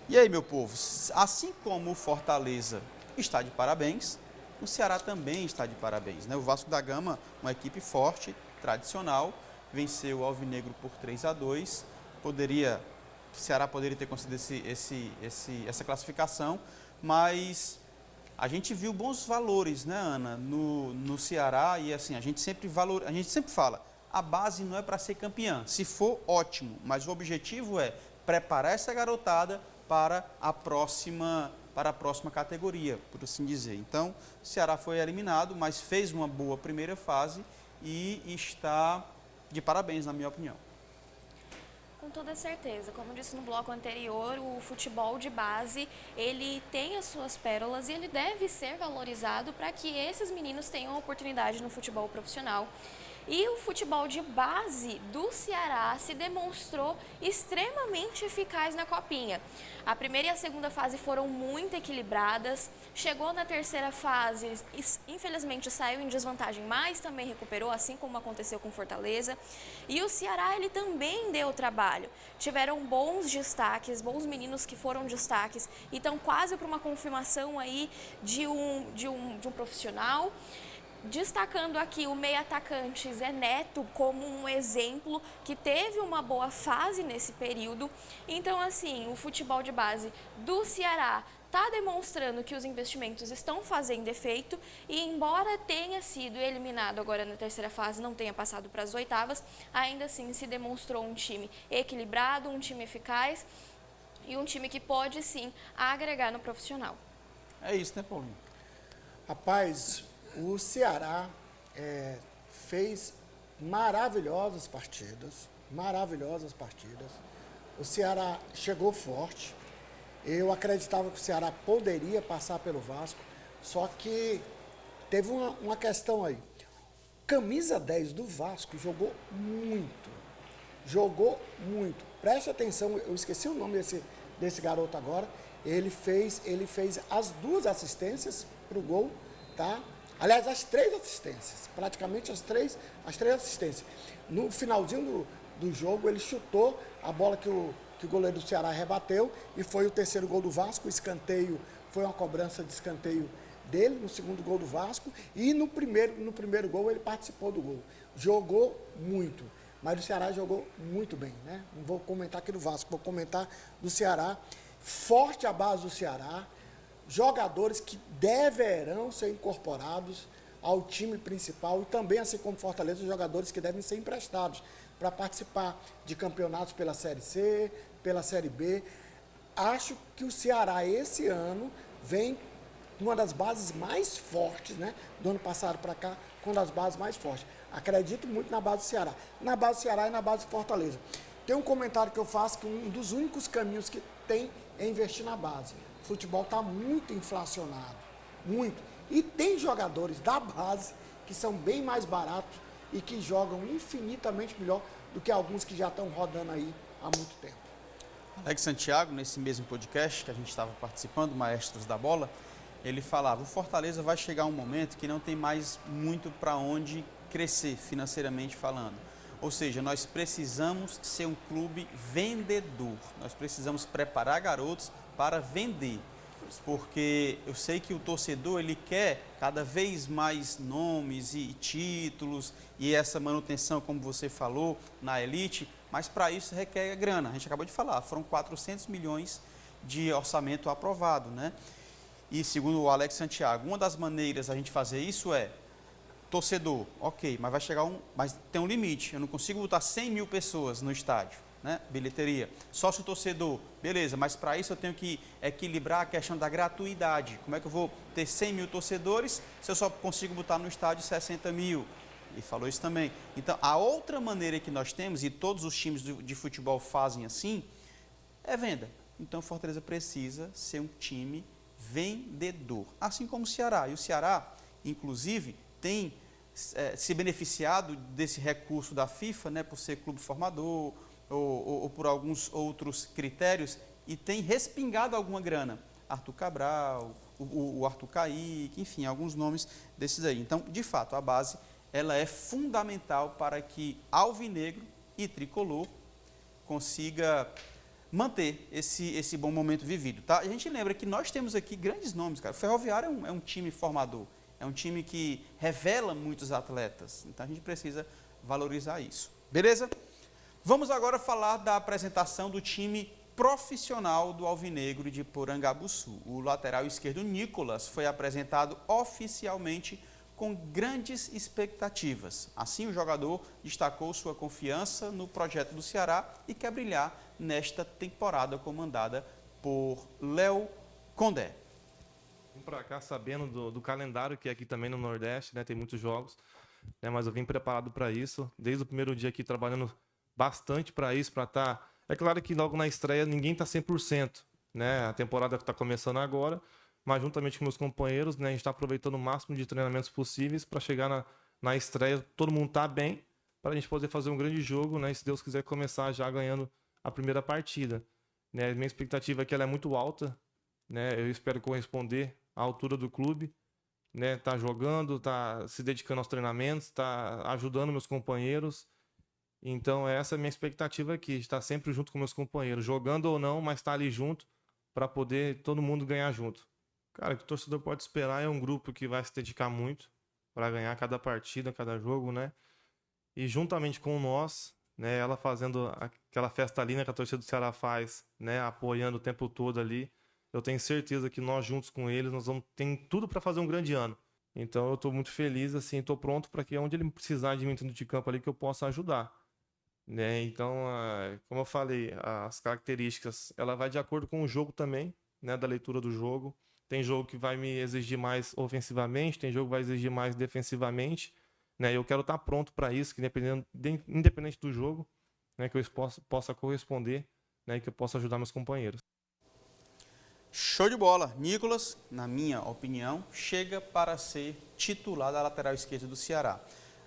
E aí, meu povo, assim como o Fortaleza está de parabéns, o Ceará também está de parabéns, né? O Vasco da Gama, uma equipe forte, tradicional, venceu o alvinegro por 3-2. O Ceará poderia ter conseguido essa classificação, mas a gente viu bons valores, né, Ana, no Ceará. E assim, a gente sempre fala, a base não é para ser campeã. Se for, ótimo, mas o objetivo é preparar essa garotada para a próxima categoria, por assim dizer. Então, o Ceará foi eliminado, mas fez uma boa primeira fase e está de parabéns, na minha opinião. Com toda certeza. Como eu disse no bloco anterior, o futebol de base, ele tem as suas pérolas e ele deve ser valorizado para que esses meninos tenham oportunidade no futebol profissional. E o futebol de base do Ceará se demonstrou extremamente eficaz na Copinha. A primeira e a segunda fase foram muito equilibradas. Chegou na terceira fase, infelizmente saiu em desvantagem, mas também recuperou, assim como aconteceu com Fortaleza. E o Ceará, ele também deu trabalho. Tiveram bons destaques, bons meninos que foram destaques. E estão quase para uma confirmação aí de um profissional. Destacando aqui o meio-atacante Zé Neto como um exemplo que teve uma boa fase nesse período. Então, assim, o futebol de base do Ceará está demonstrando que os investimentos estão fazendo efeito e, embora tenha sido eliminado agora na terceira fase, não tenha passado para as oitavas, ainda assim se demonstrou um time equilibrado, um time eficaz e um time que pode, sim, agregar no profissional. É isso, né, Paulinho? Rapaz, o Ceará fez maravilhosas partidas. O Ceará chegou forte. Eu acreditava que o Ceará poderia passar pelo Vasco, só que teve uma questão aí. Camisa 10 do Vasco jogou muito. Preste atenção, eu esqueci o nome desse garoto agora. Ele fez as 2 assistências para o gol, tá? Aliás, as 3 assistências, praticamente as três assistências. No finalzinho do jogo, ele chutou a bola que que o goleiro do Ceará rebateu, e foi o terceiro gol do Vasco. O escanteio foi uma cobrança de escanteio dele, no segundo gol do Vasco, e no primeiro gol ele participou do gol. Jogou muito, mas o Ceará jogou muito bem, né? Não vou comentar aqui do Vasco, vou comentar do Ceará. Forte a base do Ceará, jogadores que deverão ser incorporados ao time principal, e também, assim como Fortaleza, jogadores que devem ser emprestados para participar de campeonatos pela Série C, pela Série B. Acho que o Ceará, esse ano, vem uma das bases mais fortes, né? Do ano passado para cá, com uma das bases mais fortes. Acredito muito na base do Ceará. Na base do Ceará e na base do Fortaleza. Tem um comentário que eu faço que um dos únicos caminhos que tem é investir na base. O futebol está muito inflacionado, muito. E tem jogadores da base que são bem mais baratos e que jogam infinitamente melhor do que alguns que já estão rodando aí há muito tempo. Alex Santiago, nesse mesmo podcast que a gente estava participando, Maestros da Bola, ele falava, o Fortaleza vai chegar um momento que não tem mais muito para onde crescer, financeiramente falando. Ou seja, nós precisamos ser um clube vendedor, nós precisamos preparar garotos para vender. Porque eu sei que o torcedor ele quer cada vez mais nomes e títulos e essa manutenção, como você falou, na elite, mas para isso requer grana. A gente acabou de falar, foram 400 milhões de orçamento aprovado, né? E segundo o Alex Santiago, uma das maneiras a gente fazer isso é torcedor, ok, mas vai chegar mas tem um limite, eu não consigo botar 100 mil pessoas no estádio. Né? Bilheteria, sócio torcedor, beleza, mas para isso eu tenho que equilibrar a questão da gratuidade. Como é que eu vou ter 100 mil torcedores se eu só consigo botar no estádio 60 mil? Ele falou isso também. Então, a outra maneira que nós temos, e todos os times de futebol fazem assim, é venda. Então, o Fortaleza precisa ser um time vendedor, assim como o Ceará. E o Ceará, inclusive, tem se beneficiado desse recurso da FIFA, né, por ser clube formador, ou por alguns outros critérios, e tem respingado alguma grana. Arthur Cabral, o Arthur Caíque, enfim, alguns nomes desses aí. Então, de fato, a base ela é fundamental para que alvinegro e tricolor consiga manter esse bom momento vivido. Tá? E a gente lembra que nós temos aqui grandes nomes, cara. O Ferroviário é um time formador, é um time que revela muitos atletas. Então, a gente precisa valorizar isso. Beleza? Vamos agora falar da apresentação do time profissional do Alvinegro de Porangabuçu. O lateral esquerdo Nicolas foi apresentado oficialmente com grandes expectativas. Assim, o jogador destacou sua confiança no projeto do Ceará e quer brilhar nesta temporada comandada por Léo Condé. Vim para cá sabendo do calendário que é aqui também no Nordeste, né? Tem muitos jogos, né? Mas eu vim preparado para isso. Desde o primeiro dia aqui trabalhando bastante para isso, para estar... É claro que logo na estreia ninguém está 100%, né? A temporada está começando agora, mas juntamente com meus companheiros, né, a gente está aproveitando o máximo de treinamentos possíveis para chegar na estreia, todo mundo tá bem, para a gente poder fazer um grande jogo, né? E se Deus quiser começar já ganhando a primeira partida. Né? Minha expectativa é que ela é muito alta, né? Eu espero corresponder à altura do clube, né? Tá jogando, tá se dedicando aos treinamentos, tá ajudando meus companheiros. Então, essa é a minha expectativa aqui, estar sempre junto com meus companheiros, jogando ou não, mas estar ali junto para poder todo mundo ganhar junto. Cara, o que o torcedor pode esperar é um grupo que vai se dedicar muito para ganhar cada partida, cada jogo, né? E juntamente com nós, né, ela fazendo aquela festa linda que a torcida do Ceará faz, né, apoiando o tempo todo ali, eu tenho certeza que nós juntos com eles, nós vamos ter tudo para fazer um grande ano. Então, eu estou muito feliz, assim, estou pronto para que onde ele precisar de mim dentro de campo ali, que eu possa ajudar. Né? Então, como eu falei, as características, ela vai de acordo com o jogo também, né? Da leitura do jogo. Tem jogo que vai me exigir mais ofensivamente, tem jogo que vai exigir mais defensivamente, né? Eu quero estar pronto para isso, que independente do jogo, né? Que eu possa corresponder, né? E que eu possa ajudar meus companheiros. Show de bola. Nicolas, na minha opinião, chega para ser titular da lateral esquerda do Ceará.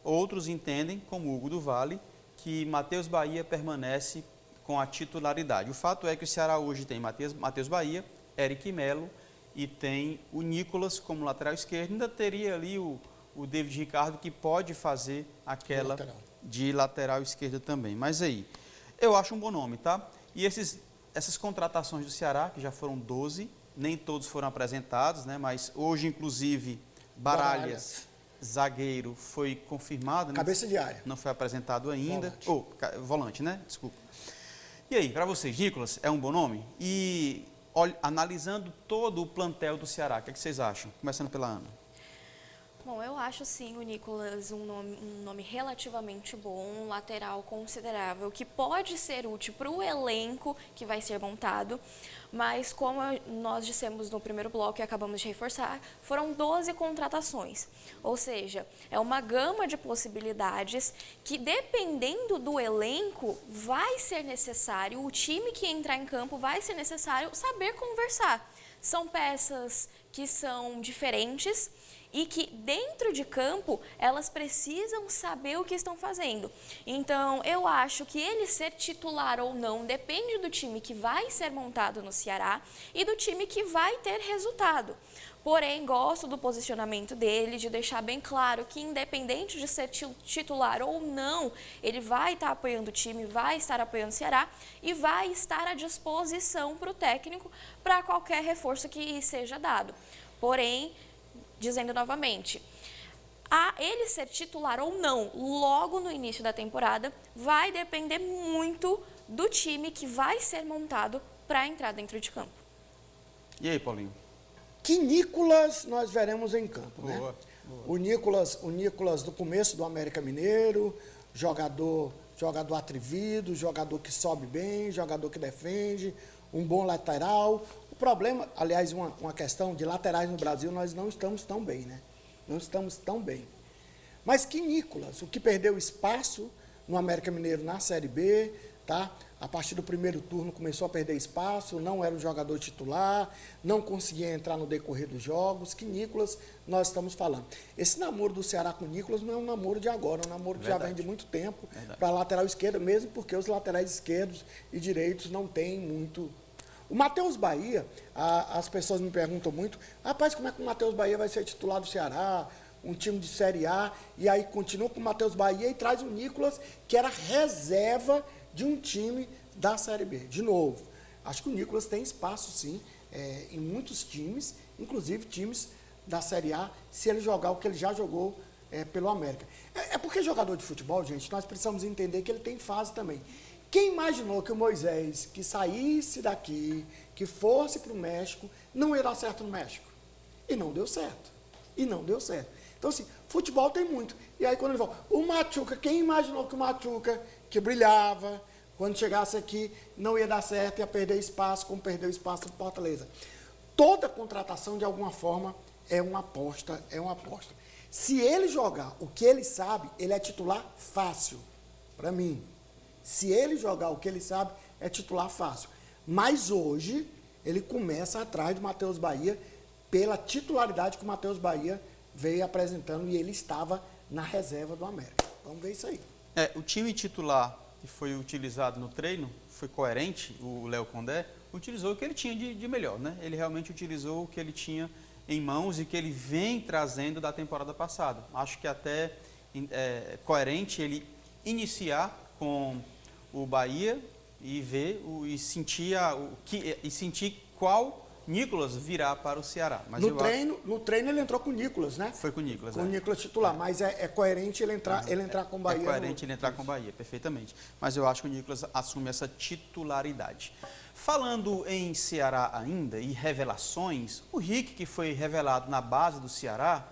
Outros entendem, como Hugo do Vale, que Matheus Bahia permanece com a titularidade. O fato é que o Ceará hoje tem Matheus Bahia, Eric Melo e tem o Nicolas como lateral esquerdo. Ainda teria ali o David Ricardo, que pode fazer aquela de lateral esquerda também. Mas aí, eu acho um bom nome, tá? E essas contratações do Ceará, que já foram 12, nem todos foram apresentados, né? Mas hoje, inclusive, Baralhas, zagueiro, foi confirmado. Né? Cabeça de área. Não foi apresentado ainda. Volante, né? Desculpa. E aí, para vocês, Nicolas, é um bom nome? E analisando todo o plantel do Ceará, o que vocês acham? Começando pela Ana. Bom, eu acho sim o Nicolas um nome relativamente bom, um lateral considerável, que pode ser útil para o elenco que vai ser montado, mas como nós dissemos no primeiro bloco e acabamos de reforçar, foram 12 contratações, ou seja, é uma gama de possibilidades que, dependendo do elenco, vai ser necessário, o time que entrar em campo vai ser necessário saber conversar. São peças que são diferentes e que dentro de campo elas precisam saber o que estão fazendo. Então eu acho que ele ser titular ou não depende do time que vai ser montado no Ceará e do time que vai ter resultado. Porém, gosto do posicionamento dele, de deixar bem claro que independente de ser titular ou não, ele vai estar apoiando o time, vai estar apoiando o Ceará e vai estar à disposição para o técnico para qualquer reforço que seja dado. Porém, dizendo novamente, a ele ser titular ou não logo no início da temporada vai depender muito do time que vai ser montado para entrar dentro de campo. E aí, Paulinho? Que Nicolas nós veremos em campo, né? Boa. O Nicolas do começo do América Mineiro, jogador atrevido, jogador que sobe bem, jogador que defende, um bom lateral. O problema, aliás, uma questão de laterais no Brasil, nós não estamos tão bem, né? Não estamos tão bem. Mas que Nicolas, o que perdeu espaço no América Mineiro na Série B, tá? A partir do primeiro turno começou a perder espaço, não era um jogador titular, não conseguia entrar no decorrer dos jogos. Que Nicolas nós estamos falando? Esse namoro do Ceará com o Nicolas não é um namoro de agora, é um namoro que já vem de muito tempo para a lateral esquerda, mesmo porque os laterais esquerdos e direitos não têm muito. O Matheus Bahia, as pessoas me perguntam muito, rapaz, como é que o Matheus Bahia vai ser titular do Ceará? Um time de Série A, e aí continua com o Matheus Bahia e traz o Nicolas, que era reserva de um time da Série B. De novo, acho que o Nicolas tem espaço, sim, em muitos times, inclusive times da Série A, se ele jogar o que ele já jogou pelo América. É porque jogador de futebol, gente, nós precisamos entender que ele tem fase também. Quem imaginou que o Moisés, que saísse daqui, que fosse para o México, não ia dar certo no México? E não deu certo. Então, assim, futebol tem muito. E aí, quando ele fala, o Machuca, quem imaginou que o Machuca, que brilhava, quando chegasse aqui, não ia dar certo, ia perder espaço, como perdeu espaço no Fortaleza. Toda contratação, de alguma forma, é uma aposta. Se ele jogar o que ele sabe, ele é titular fácil, para mim. Se ele jogar o que ele sabe, é titular fácil. Mas hoje, ele começa atrás do Matheus Bahia, pela titularidade que o Matheus Bahia veio apresentando, e ele estava na reserva do América. Vamos ver isso aí. O time titular que foi utilizado no treino foi coerente, o Léo Condé utilizou o que ele tinha de melhor, né? Ele realmente utilizou o que ele tinha em mãos e que ele vem trazendo da temporada passada. Acho que até é coerente ele iniciar com o Bahia e ver e sentir qual Nicolas virá para o Ceará. Mas no treino ele entrou com o Nicolas, né? Foi com o Nicolas. Com o Nicolas titular, mas é coerente ele entrar com o Bahia. É coerente ele entrar com o Bahia, perfeitamente. Mas eu acho que o Nicolas assume essa titularidade. Falando em Ceará ainda e revelações, o Rick, que foi revelado na base do Ceará,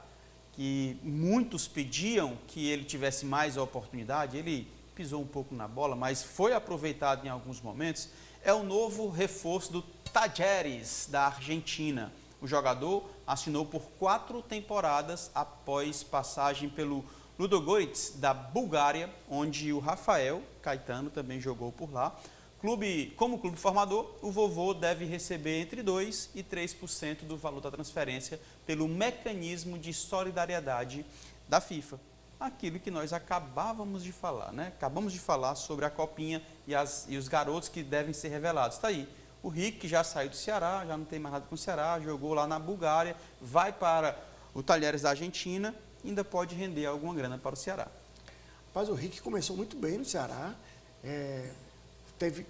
que muitos pediam que ele tivesse mais oportunidade, ele pisou um pouco na bola, mas foi aproveitado em alguns momentos, é o novo reforço do Talleres, da Argentina. O jogador assinou por 4 temporadas após passagem pelo Ludogorets, da Bulgária, onde o Rafael Caetano também jogou por lá. Como clube formador, o Vovô deve receber entre 2% e 3% do valor da transferência pelo mecanismo de solidariedade da FIFA. Aquilo que nós acabávamos de falar, né? Acabamos de falar sobre a Copinha e os garotos que devem ser revelados. Está aí. O Rick, que já saiu do Ceará, já não tem mais nada com o Ceará, jogou lá na Bulgária, vai para o Talleres da Argentina, ainda pode render alguma grana para o Ceará. Mas o Rick começou muito bem no Ceará.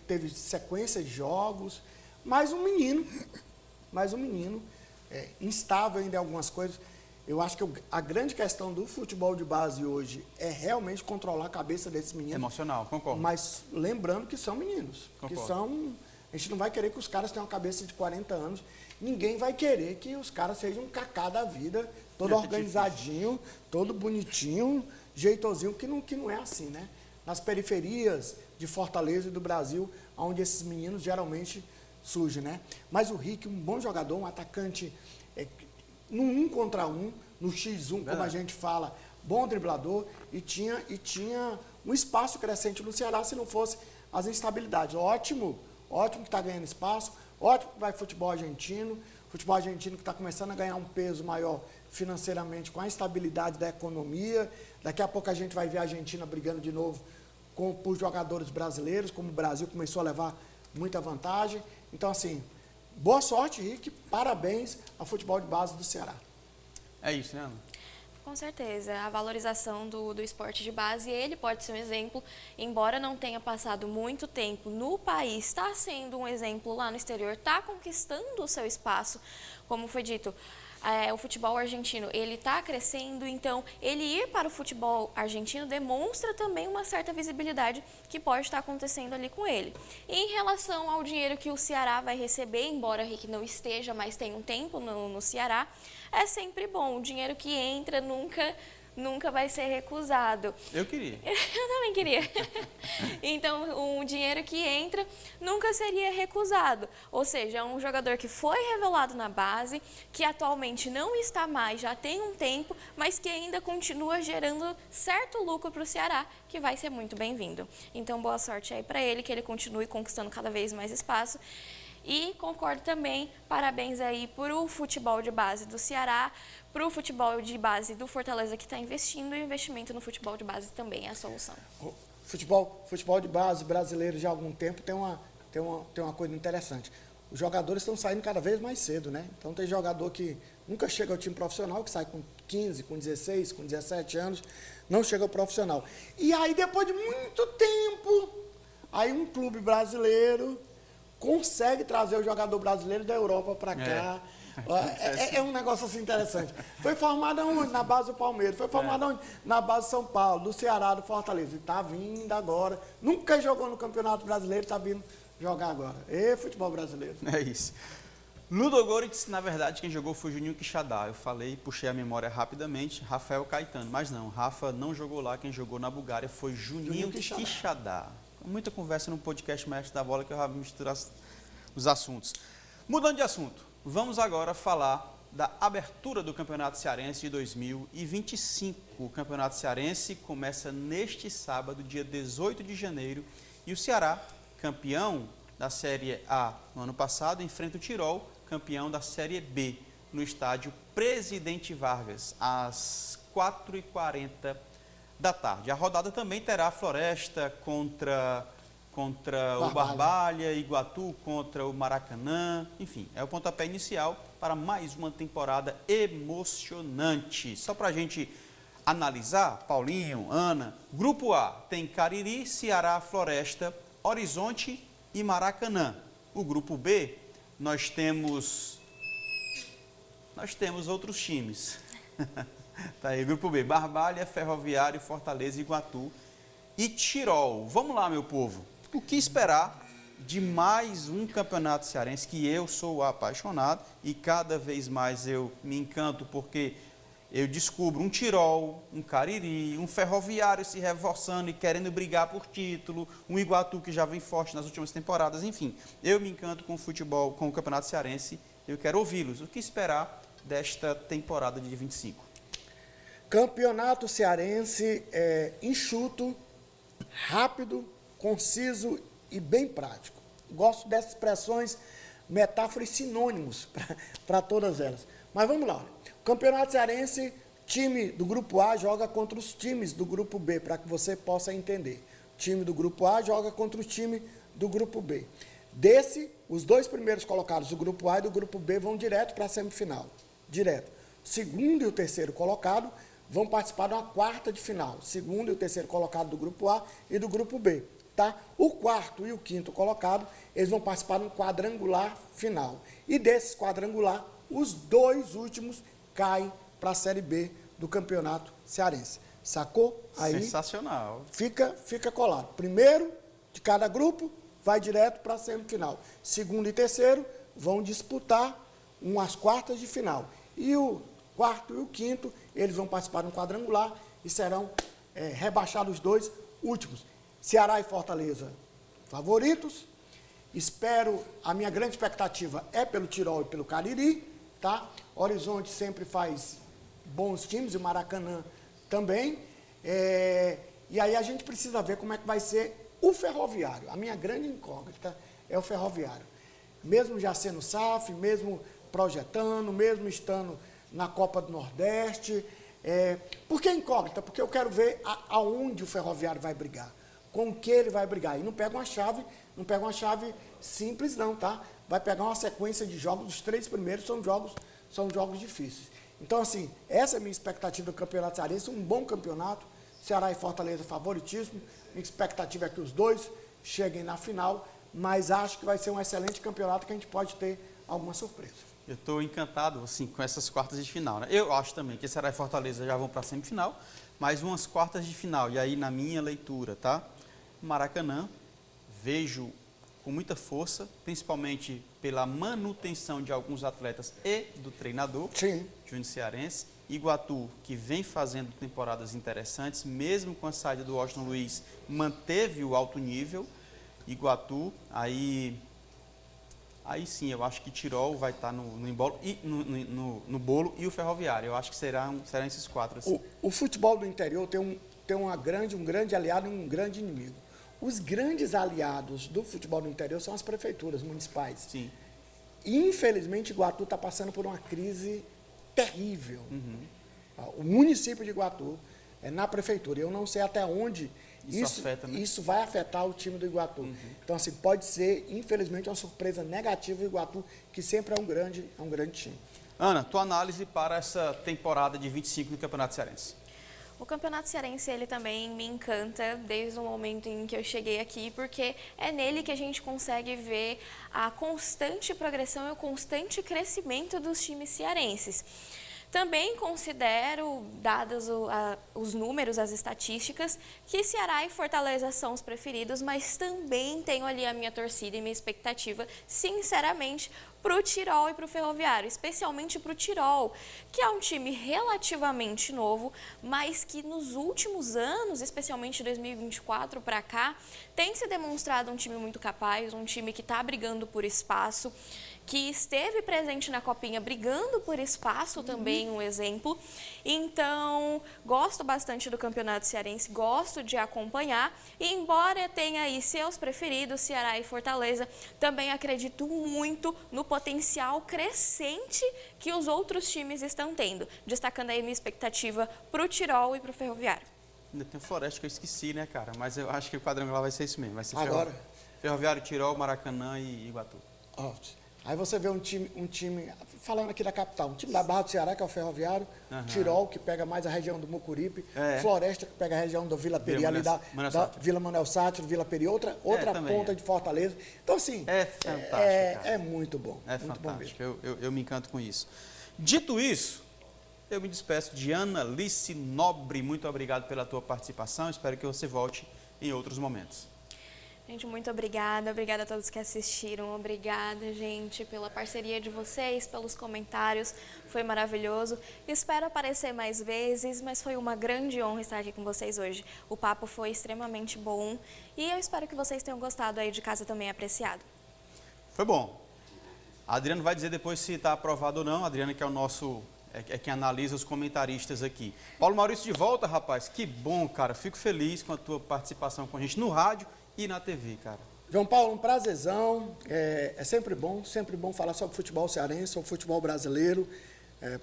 teve sequência de jogos, mas um menino, instável ainda em algumas coisas. Eu acho que a grande questão do futebol de base hoje é realmente controlar a cabeça desses meninos. Emocional, concordo. Mas lembrando que são meninos. Concordo. A gente não vai querer que os caras tenham uma cabeça de 40 anos. Ninguém vai querer que os caras sejam um Kaká da vida, todo organizadinho, todo bonitinho, jeitosinho, que não é assim, né? Nas periferias de Fortaleza e do Brasil, onde esses meninos geralmente surgem, né? Mas o Rick, um bom jogador, um atacante no 1 contra 1, no X1, como a gente fala, bom driblador, e tinha um espaço crescente no Ceará se não fosse as instabilidades. Ótimo que está ganhando espaço, ótimo que vai futebol argentino que está começando a ganhar um peso maior financeiramente com a instabilidade da economia. Daqui a pouco a gente vai ver a Argentina brigando de novo por jogadores brasileiros, como o Brasil começou a levar muita vantagem. Então, assim, boa sorte, Rick, parabéns ao futebol de base do Ceará. É isso, né, Ana? Com certeza, a valorização do esporte de base, ele pode ser um exemplo, embora não tenha passado muito tempo no país, está sendo um exemplo lá no exterior, está conquistando o seu espaço, como foi dito. O futebol argentino, ele está crescendo, então ele ir para o futebol argentino demonstra também uma certa visibilidade que pode estar acontecendo ali com ele. E em relação ao dinheiro que o Ceará vai receber, embora Rick não esteja, mas tem um tempo no Ceará, é sempre bom. O dinheiro que entra nunca vai ser recusado. Eu queria. Eu também queria. Então, o dinheiro que entra nunca seria recusado. Ou seja, é um jogador que foi revelado na base, que atualmente não está mais, já tem um tempo, mas que ainda continua gerando certo lucro para o Ceará, que vai ser muito bem-vindo. Então, boa sorte aí para ele, que ele continue conquistando cada vez mais espaço. E concordo também, parabéns aí para o futebol de base do Ceará, para o futebol de base do Fortaleza que está investindo, e o investimento no futebol de base também é a solução. O futebol de base brasileiro já há algum tempo tem uma coisa interessante. Os jogadores estão saindo cada vez mais cedo, né? Então tem jogador que nunca chega ao time profissional, que sai com 15, com 16, com 17 anos, não chega ao profissional. E aí depois de muito tempo, aí um clube brasileiro consegue trazer o jogador brasileiro da Europa para cá. É um negócio assim interessante. Foi formado onde? Na base do Palmeiras. Foi formado onde? Na base do São Paulo, do Ceará, do Fortaleza. E está vindo agora. Nunca jogou no Campeonato Brasileiro, está vindo jogar agora. Futebol brasileiro. É isso. Ludogorets, na verdade, quem jogou foi Juninho Quixadá. Eu falei, puxei a memória rapidamente, Rafael Caetano. Mas não, Rafa não jogou lá. Quem jogou na Bulgária foi Juninho Quixadá. Muita conversa no podcast Mestre da Bola, que eu já misturar os assuntos. Mudando de assunto, vamos agora falar da abertura do Campeonato Cearense de 2025. O Campeonato Cearense começa neste sábado, dia 18 de janeiro, e o Ceará, campeão da Série A no ano passado, enfrenta o Tirol, campeão da Série B, no estádio Presidente Vargas, às 4h40 da tarde. A rodada também terá a Floresta contra o Barbalha, Iguatu contra o Maracanã, enfim, é o pontapé inicial para mais uma temporada emocionante. Só para a gente analisar, Paulinho, Ana, Grupo A tem Cariri, Ceará, Floresta, Horizonte e Maracanã. O Grupo B, nós temos outros times. Tá aí, Grupo B, Barbalha, Ferroviário, Fortaleza, Iguatu e Tirol. Vamos lá, meu povo. O que esperar de mais um campeonato cearense que eu sou apaixonado e cada vez mais eu me encanto porque eu descubro um Tirol, um Cariri, um Ferroviário se reforçando e querendo brigar por título, um Iguatu que já vem forte nas últimas temporadas, enfim. Eu me encanto com o futebol, com o campeonato cearense, eu quero ouvi-los. O que esperar desta temporada de 25? Campeonato cearense enxuto, rápido, conciso e bem prático. Gosto dessas expressões, metáforas e sinônimos para todas elas. Mas vamos lá. O Campeonato Cearense, time do Grupo A joga contra os times do Grupo B, para que você possa entender. O time do Grupo A joga contra o time do Grupo B. Os dois primeiros colocados do Grupo A e do Grupo B vão direto para a semifinal. Direto. O segundo e o terceiro colocado vão participar de uma quarta de final. O segundo e o terceiro colocado do Grupo A e do Grupo B. tá? O quarto e o quinto colocado, eles vão participar de um quadrangular final. E desses quadrangular, os 2 últimos caem para a Série B do Campeonato Cearense. Sacou? Aí sensacional. fica colado. Primeiro de cada grupo vai direto para a semifinal. Segundo e terceiro vão disputar umas quartas de final. E o quarto e o quinto, eles vão participar de um quadrangular e serão rebaixados os 2 últimos. Ceará e Fortaleza, favoritos. A minha grande expectativa é pelo Tirol e pelo Cariri, tá? Horizonte sempre faz bons times, e o Maracanã também. E aí a gente precisa ver como é que vai ser o Ferroviário. A minha grande incógnita é o Ferroviário. Mesmo já sendo SAF, mesmo projetando, mesmo estando na Copa do Nordeste. Por que incógnita? Porque eu quero ver aonde o Ferroviário vai brigar, com o que ele vai brigar. E não pega uma chave simples não, tá? Vai pegar uma sequência de jogos, os 3 primeiros são jogos difíceis. Então, assim, essa é a minha expectativa do Campeonato Cearense, um bom campeonato, Ceará e Fortaleza favoritíssimo, minha expectativa é que os 2 cheguem na final, mas acho que vai ser um excelente campeonato que a gente pode ter alguma surpresa. Eu estou encantado assim, com essas quartas de final. Né? Eu acho também que Ceará e Fortaleza já vão para a semifinal, mas umas quartas de final. E aí, na minha leitura, tá? Maracanã, vejo com muita força, principalmente pela manutenção de alguns atletas e do treinador, Júnior Cearense. Iguatu, que vem fazendo temporadas interessantes, mesmo com a saída do Washington Luiz, manteve o alto nível. Iguatu, aí sim, eu acho que Tirol vai estar no bolo e o Ferroviário. Eu acho que serão esses 4. Assim. O futebol do interior tem um grande aliado e um grande inimigo. Os grandes aliados do futebol do interior são as prefeituras municipais. Sim. Infelizmente, Iguatu está passando por uma crise terrível. O município de Iguatu é na prefeitura. Eu não sei até onde isso vai afetar o time do Iguatu. Então, assim, pode ser, infelizmente, uma surpresa negativa do Iguatu, que sempre é um grande time. Ana, tua análise para essa temporada de 25 no Campeonato Cearense? O Campeonato Cearense, ele também me encanta desde o momento em que eu cheguei aqui, porque é nele que a gente consegue ver a constante progressão e o constante crescimento dos times cearenses. Também considero, dados os números, as estatísticas, que Ceará e Fortaleza são os preferidos, mas também tenho ali a minha torcida e minha expectativa, sinceramente, para o Tirol e para o Ferroviário, especialmente para o Tirol, que é um time relativamente novo, mas que nos últimos anos, especialmente 2024 para cá, tem se demonstrado um time muito capaz, um time que está brigando por espaço, que esteve presente na Copinha brigando por espaço também, um exemplo. Então, gosto bastante do Campeonato Cearense, gosto de acompanhar. E embora tenha aí seus preferidos, Ceará e Fortaleza, também acredito muito no potencial crescente que os outros times estão tendo. Destacando aí minha expectativa para o Tirol e para o Ferroviário. Ainda tem o Floresta que eu esqueci, né, cara? Mas eu acho que o quadrangular vai ser isso mesmo. Vai ser agora Ferroviário, Tirol, Maracanã e Iguatu. Aí você vê um time, falando aqui da capital, um time da Barra do Ceará, que é o Ferroviário, Tirol, que pega mais a região do Mucuripe, Floresta, que pega a região da Vila Peri, ali da Vila Manuel Sátiro, Vila Peri, outra ponta de Fortaleza. Então, assim, é fantástico, é muito bom. É muito fantástico, bom mesmo. Eu me encanto com isso. Dito isso, eu me despeço de Analice Nobre. Muito obrigado pela tua participação, espero que você volte em outros momentos. Gente, muito obrigada a todos que assistiram, obrigada, gente, pela parceria de vocês, pelos comentários, foi maravilhoso. Espero aparecer mais vezes, mas foi uma grande honra estar aqui com vocês hoje. O papo foi extremamente bom e eu espero que vocês tenham gostado aí de casa também, apreciado. Foi bom. A Adriana vai dizer depois se está aprovado ou não. A Adriana que é o nosso... É quem analisa os comentaristas aqui. Paulo Maurício de volta, rapaz. Que bom, cara. Fico feliz com a tua participação com a gente no rádio e na TV, cara. João Paulo, um prazerzão. É sempre bom falar sobre futebol cearense, sobre futebol brasileiro.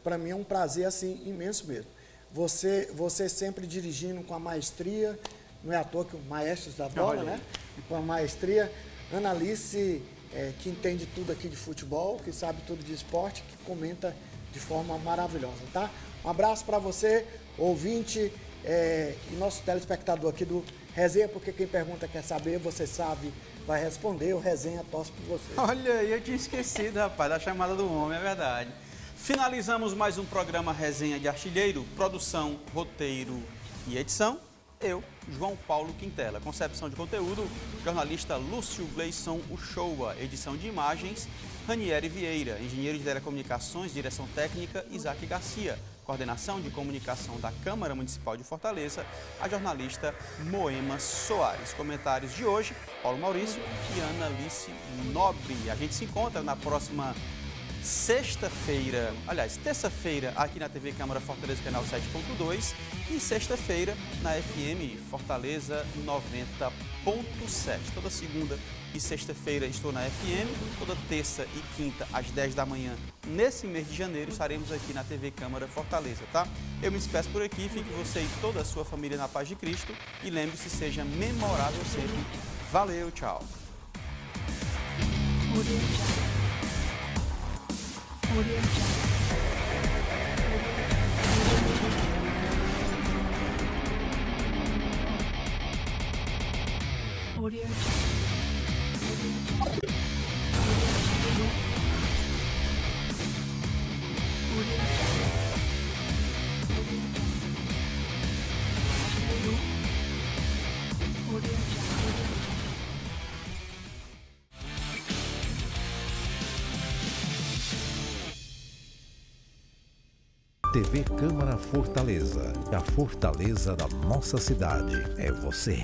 Para mim é um prazer assim imenso mesmo. Você sempre dirigindo com a maestria, não é à toa que o maestro da bola, né? Com a maestria. Analice, que entende tudo aqui de futebol, que sabe tudo de esporte, que comenta de forma maravilhosa, tá? Um abraço para você, ouvinte e nosso telespectador aqui do Resenha, porque quem pergunta quer saber, você sabe, vai responder, o Resenha torce por você. Olha aí, eu tinha esquecido, rapaz, da chamada do homem, é verdade. Finalizamos mais um programa Resenha de Artilheiro, produção, roteiro e edição. Eu, João Paulo Quintela. Concepção de conteúdo, jornalista Lúcio Gleison Uchoa. Edição de imagens, Ranieri Vieira. Engenheiro de telecomunicações, direção técnica, Isaac Garcia. Coordenação de comunicação da Câmara Municipal de Fortaleza, a jornalista Moema Soares. Comentários de hoje, Paulo Maurício e Ana Alice Nobre. A gente se encontra na próxima terça-feira, aqui na TV Câmara Fortaleza, canal 7.2 e sexta-feira na FM Fortaleza 90.7. Toda segunda e sexta-feira estou na FM, toda terça e quinta às 10 da manhã. Nesse mês de janeiro estaremos aqui na TV Câmara Fortaleza, tá? Eu me despeço por aqui, fique você e toda a sua família na paz de Cristo e lembre-se, seja memorável sempre. Valeu, tchau! TV Câmara Fortaleza. A fortaleza da nossa cidade é você.